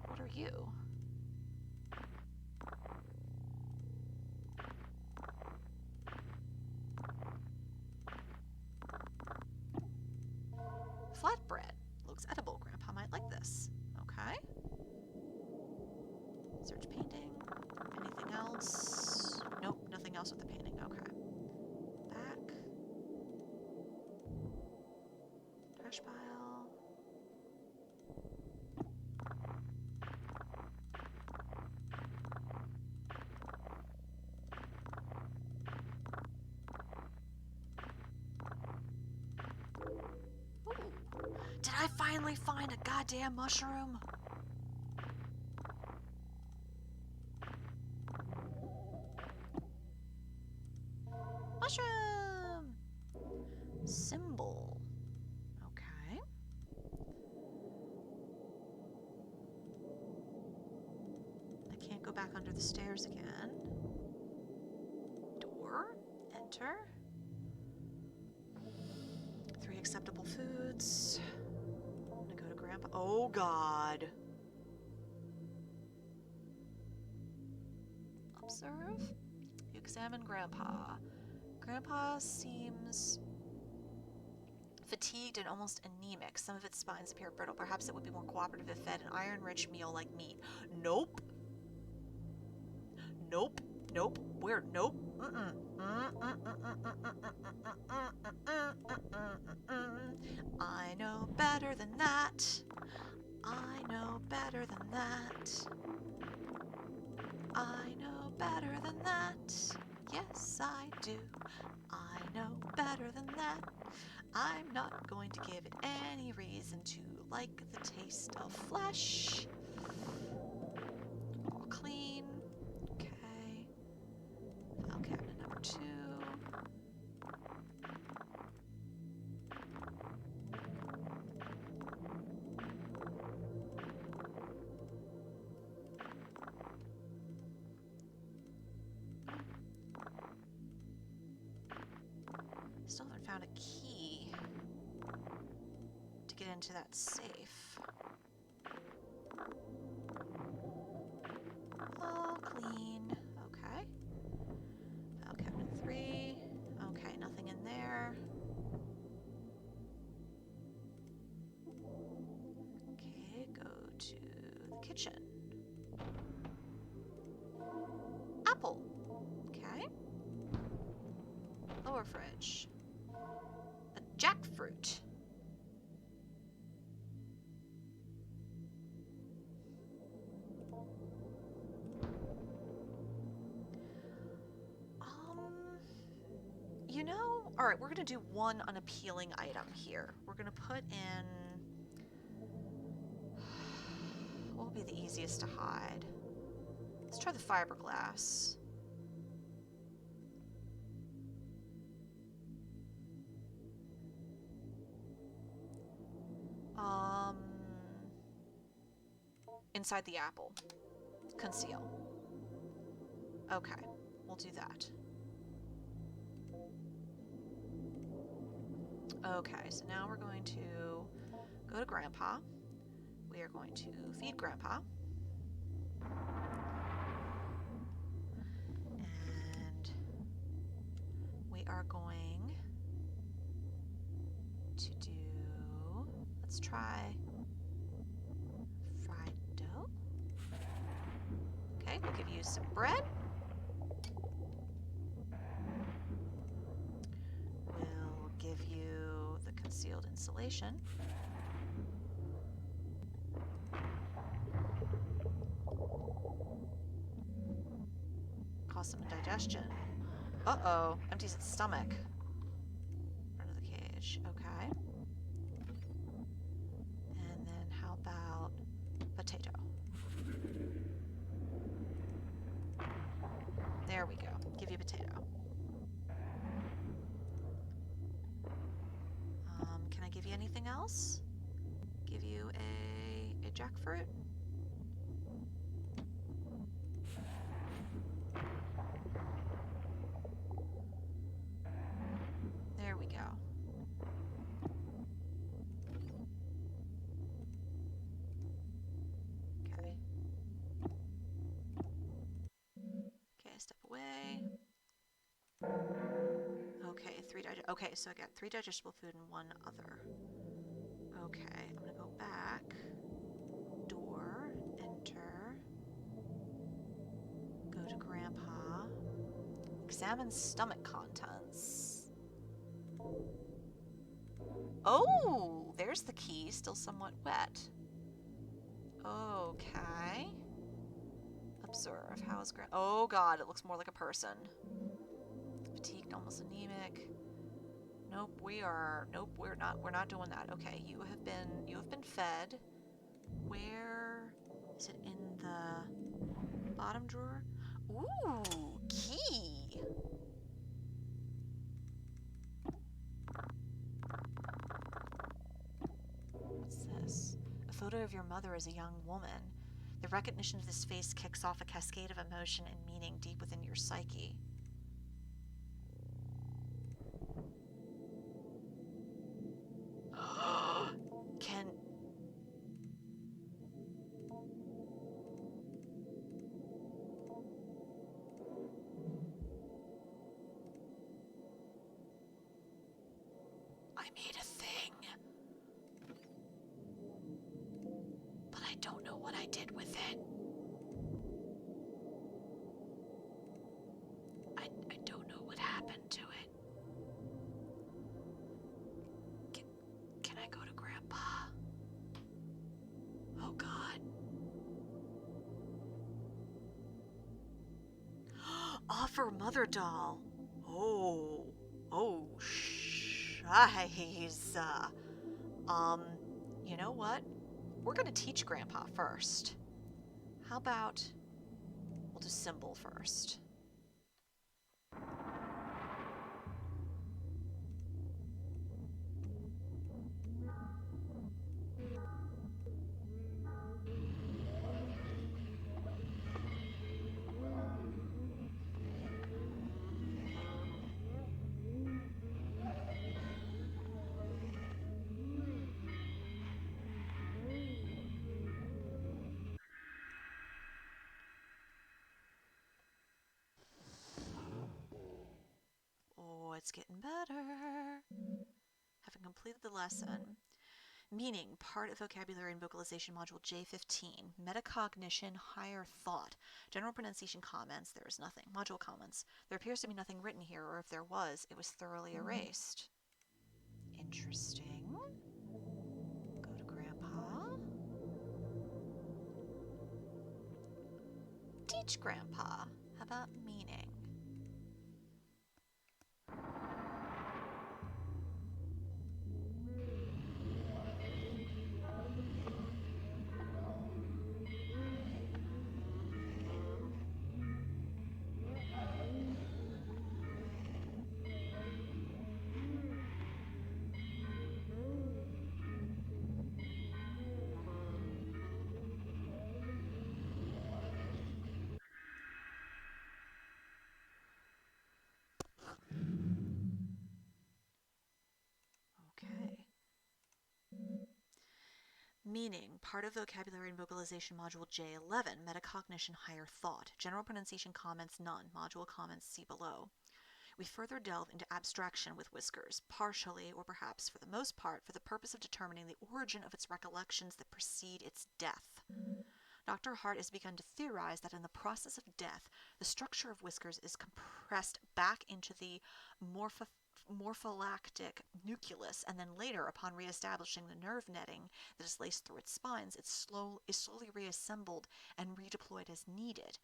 what are you? Flatbread. Looks edible. Grandpa might like this. Okay. Search painting. Anything else? Nope, nothing else with the painting. Okay. Back. Trash pile. Ooh. Did I finally find a goddamn mushroom? Mushroom! Symbol. Okay. I can't go back under the stairs again. Door. Enter. 3 acceptable foods. I'm gonna go to Grandpa. Oh, God. Observe. You examine Grandpa. Grandpa seems fatigued and almost anemic. Some of its spines appear brittle. Perhaps it would be more cooperative if fed an iron-rich meal like meat. Nope. Nope. Nope. Where? Nope. I know better than that. I know better than that. I know better than that. Yes, I do. I know better than that. I'm not going to give it any reason to like the taste of flesh. All clean. Okay. File cabinet number 2. Still haven't found a key to get into that safe. All clean. Okay. File cabinet 3. Okay, nothing in there. Okay, go to the kitchen. Apple. Okay. Lower fridge. A jackfruit. You know, all right, we're gonna do one unappealing item here. We're gonna put in, what will be the easiest to hide? Let's try the fiberglass. Inside the apple. Conceal. Okay, we'll do that. Okay, so now we're going to go to Grandpa. We are going to feed Grandpa. And we are going to do, let's try fried dough. Okay, we'll give you some bread. We'll give you the concealed insulation. Cause some indigestion. Uh-oh, empties its stomach. Front of the cage, okay. How about potato? There we go. Give you potato. Can I give you anything else? Give you a jackfruit? There we go. Okay. Okay, step away. Okay, okay, so I got 3 digestible food and 1 other. Okay, I'm gonna go back. Door, enter. Go to Grandpa. Examine stomach contents. Oh, there's the key, still somewhat wet. Okay. Observe. How is Oh god, it looks more like a person. Fatigued, almost anemic. Nope, we're not doing that. Okay, you have been fed. Where is it? In the bottom drawer? Ooh, key. What's this? A photo of your mother as a young woman. The recognition of this face kicks off a cascade of emotion and meaning deep within your psyche. Can... I made a thing. But I don't know what I did with it. I don't know what happened to it. Can I go to Grandpa? Oh God. Offer mother doll. Oh. Oh, shiza. You know what? We're gonna teach Grandpa first. How about we'll do symbol first? Oh, it's getting better. Having completed the lesson. Meaning, part of vocabulary and vocalization module J15. Metacognition, higher thought. General pronunciation comments, there is nothing. Module comments. There appears to be nothing written here, or if there was, it was thoroughly erased. Interesting. Go to Grandpa. Teach Grandpa. How about meaning? Okay. Meaning, part of vocabulary and vocalization module J11, metacognition, higher thought. General pronunciation comments, none. Module comments, see below. We further delve into abstraction with Whiskers, partially, or perhaps for the most part, for the purpose of determining the origin of its recollections that precede its death. Dr. Hart has begun to theorize that in the process of death, the structure of Whiskers is compressed back into the morpholactic nucleus, and then later, upon reestablishing the nerve netting that is laced through its spines, it is slowly reassembled and redeployed as needed.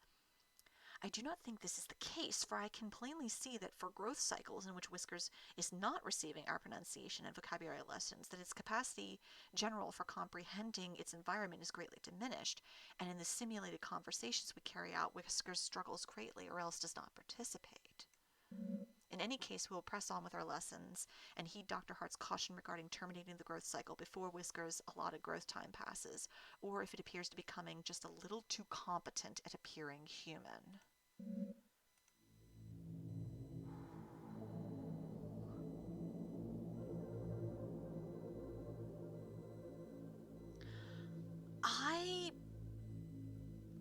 I do not think this is the case, for I can plainly see that for growth cycles in which Whiskers is not receiving our pronunciation and vocabulary lessons, that its capacity general for comprehending its environment is greatly diminished, and in the simulated conversations we carry out, Whiskers struggles greatly or else does not participate. In any case, we will press on with our lessons and heed Dr. Hart's caution regarding terminating the growth cycle before Whisker's allotted growth time passes, or if it appears to be becoming just a little too competent at appearing human.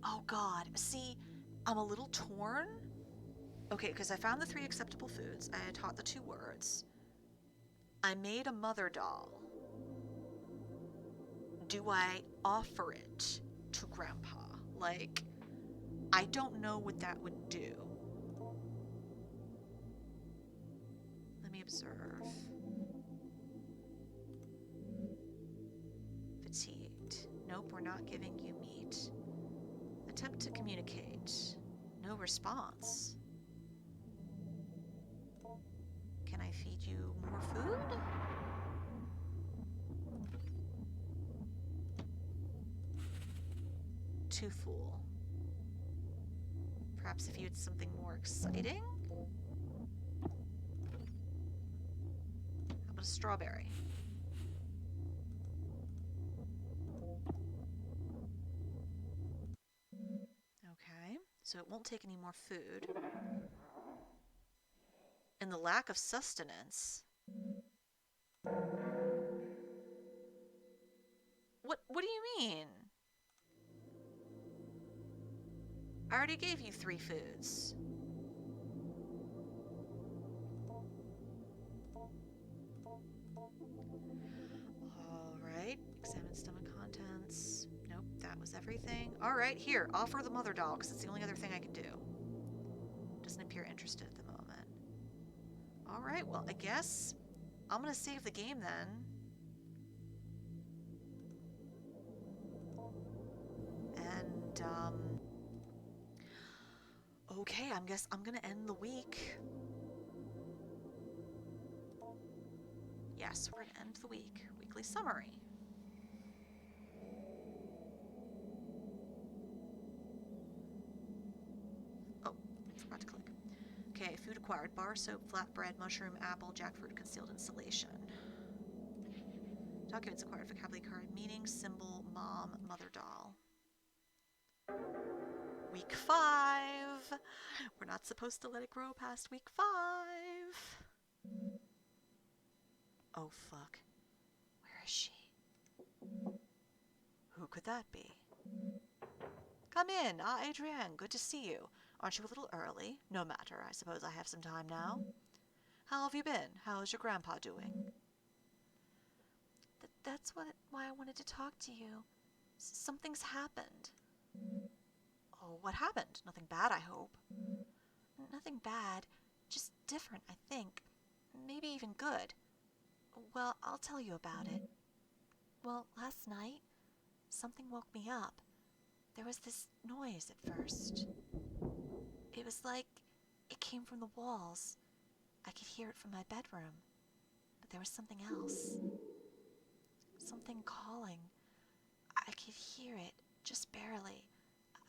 Oh God, see, I'm a little torn. Okay, because I found the 3 acceptable foods. I had taught the 2 words. I made a mother doll. Do I offer it to Grandpa? Like, I don't know what that would do. Let me observe. Fatigued. Nope, we're not giving you meat. Attempt to communicate. No response. Can I feed you more food? Too full. Perhaps if you had something more exciting? How about a strawberry? Okay, so it won't take any more food. And the lack of sustenance. What do you mean? I already gave you 3 foods. Alright, examine stomach contents. Nope, that was everything. Alright, here, offer the mother doll, because it's the only other thing I can do. Doesn't appear interested at the moment. Alright, well, I guess I'm gonna save the game then. And, okay, I guess I'm gonna end the week. Yes, we're gonna end the week. Weekly summary. Oh, forgot to click. Okay, food acquired. Bar soap, flatbread, mushroom, apple, jackfruit, concealed installation. Documents acquired. Vocabulary card. Meaning, symbol, mom, mother doll. Week 5! We're not supposed to let it grow past week 5. Oh, fuck. Where is she? Who could that be? Come in. Adrienne, good to see you. Aren't you a little early? No matter, I suppose I have some time now. How have you been? How's your grandpa doing? That's why I wanted to talk to you. Something's happened. Oh, what happened? Nothing bad, I hope. Nothing bad, just different, I think. Maybe even good. Well, I'll tell you about it. Well, last night, something woke me up. There was this noise at first. It was like it came from the walls. I could hear it from my bedroom. But there was something else. Something calling. I could hear it, just barely.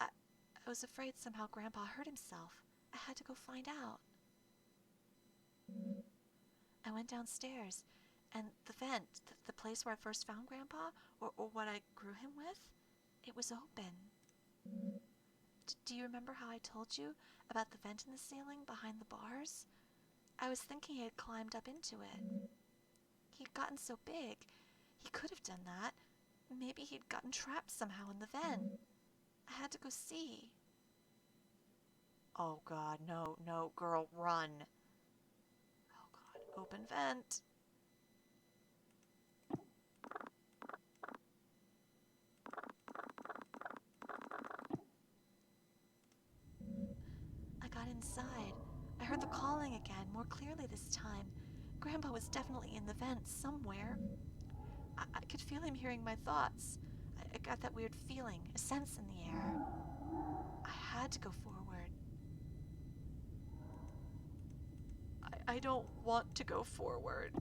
I was afraid somehow Grandpa hurt himself. I had to go find out. I went downstairs, and the vent, the place where I first found Grandpa, or what I grew him with, it was open. Do you remember how I told you about the vent in the ceiling behind the bars? I was thinking he had climbed up into it. He'd gotten so big, he could have done that. Maybe he'd gotten trapped somehow in the vent. I had to go see. Oh, God, no, girl, run. Oh, God, open vent. I got inside. I heard the calling again, more clearly this time. Grandpa was definitely in the vent somewhere. I could feel him hearing my thoughts. I got that weird feeling, a sense in the air. I had to go forward. I don't want to go forward.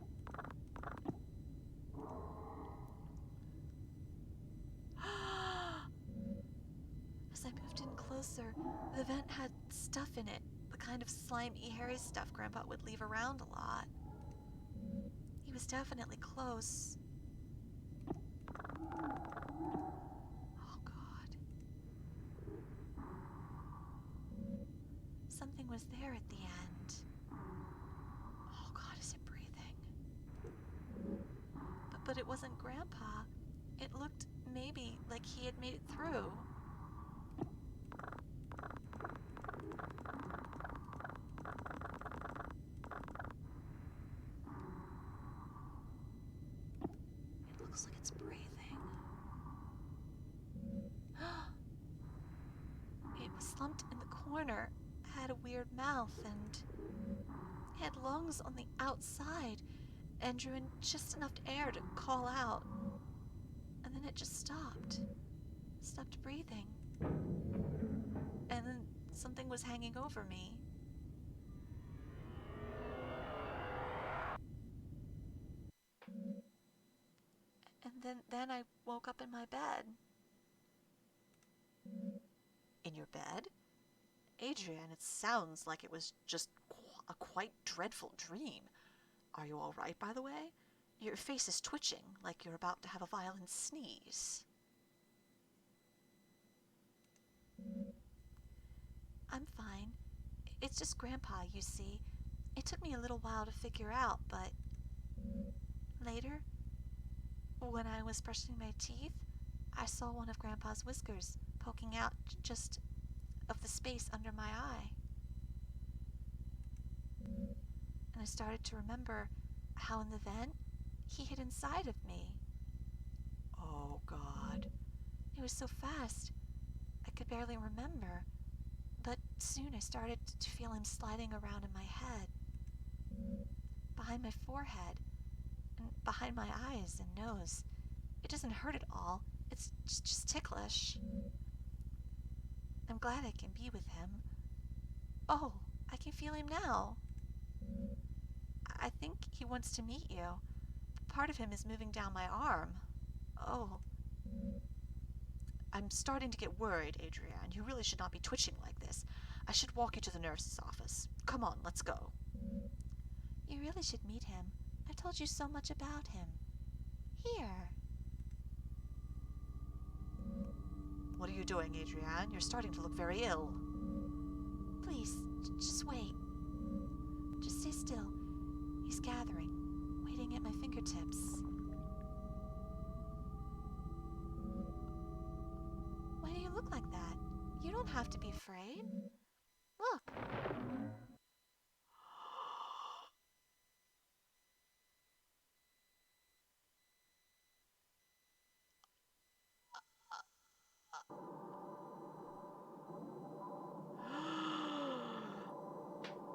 As I moved in closer, the vent had stuff in it, the kind of slimy, hairy stuff Grandpa would leave around a lot. He was definitely close. Oh, God. Something was there at the end. Oh, God, is it breathing? But it wasn't Grandpa. It looked maybe like he had made it through. It looks like it's breathing. It was slumped in the corner, had a weird mouth, and had lungs on the outside, and drew in just enough air to call out. And then it just stopped breathing. And then something was hanging over me. And then I woke up in my bed. In your bed? Adrian, it sounds like it was just a quite dreadful dream. Are you all right, by the way? Your face is twitching, like you're about to have a violent sneeze. I'm fine. It's just Grandpa, you see. It took me a little while to figure out, but later, when I was brushing my teeth, I saw one of Grandpa's whiskers poking out just of the space under my eye. And I started to remember how in the vent he hid inside of me. Oh, God. It was so fast, I could barely remember. But soon I started to feel him sliding around in my head, behind my forehead, and behind my eyes and nose. It doesn't hurt at all. It's just ticklish. I'm glad I can be with him. Oh, I can feel him now. I think he wants to meet you. Part of him is moving down my arm. Oh. I'm starting to get worried, Adrian. You really should not be twitching like this. I should walk you to the nurse's office. Come on, let's go. You really should meet him. I've told you so much about him. Here. What are you doing, Adrian? You're starting to look very ill. Please, just wait. Just stay still. He's gathering, waiting at my fingertips. Why do you look like that? You don't have to be afraid. Look.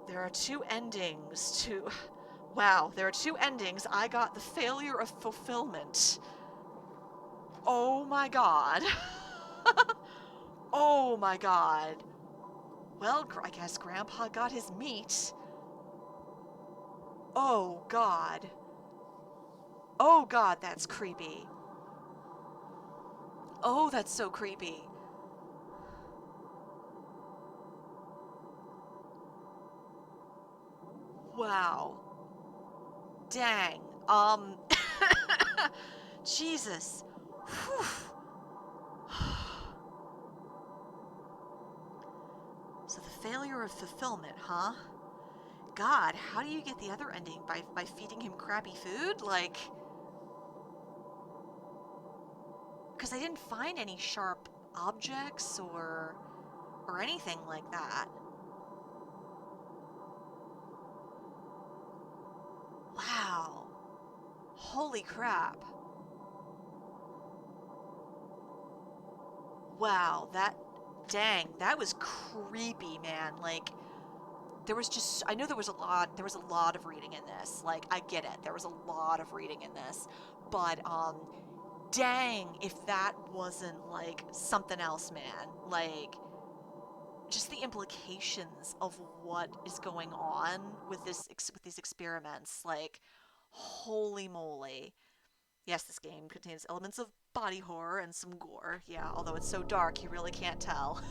There are two endings to... Wow, there are two endings. I got the failure of fulfillment. Oh my God. Oh my God. Well, I guess Grandpa got his meat. Oh God. Oh God, that's creepy. Oh, that's so creepy. Wow. Dang. Jesus. Whew. So the failure of fulfillment, huh? God, how do you get the other ending? By feeding him crappy food? Like... Because I didn't find any sharp objects or anything like that. Wow. Holy crap. Wow, dang, that was creepy, man. Like, I know there was a lot of reading in this. Like, I get it. There was a lot of reading in this. But, dang, if that wasn't, like, something else, man. Like, just the implications of what is going on with these experiments. Like, holy moly. Yes, this game contains elements of body horror and some gore. Yeah, although it's so dark, you really can't tell.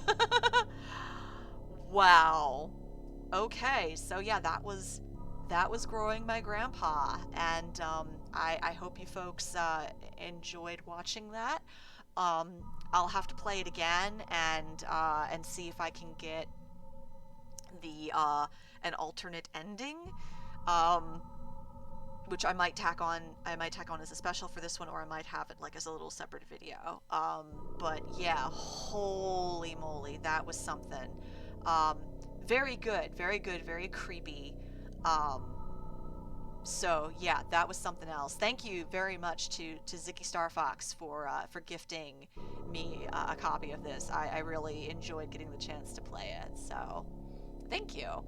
Wow. Okay, so yeah, that was Growing My Grandpa, and I hope you folks enjoyed watching that. Um, I'll have to play it again and see if I can get the an alternate ending. Which I might tack on as a special for this one, or I might have it like as a little separate video. But yeah, holy moly, that was something. Very good, very creepy. So yeah, that was something else. Thank you very much to Ziggy Starfox for gifting me a copy of this. I really enjoyed getting the chance to play it. So thank you.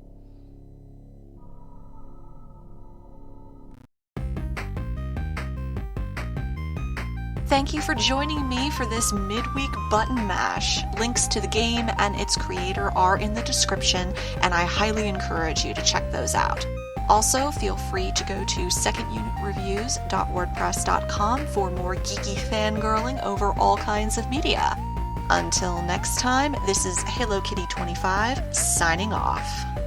Thank you for joining me for this midweek button mash. Links to the game and its creator are in the description, and I highly encourage you to check those out. Also, feel free to go to secondunitreviews.wordpress.com for more geeky fangirling over all kinds of media. Until next time, this is Hello Kitty 25 signing off.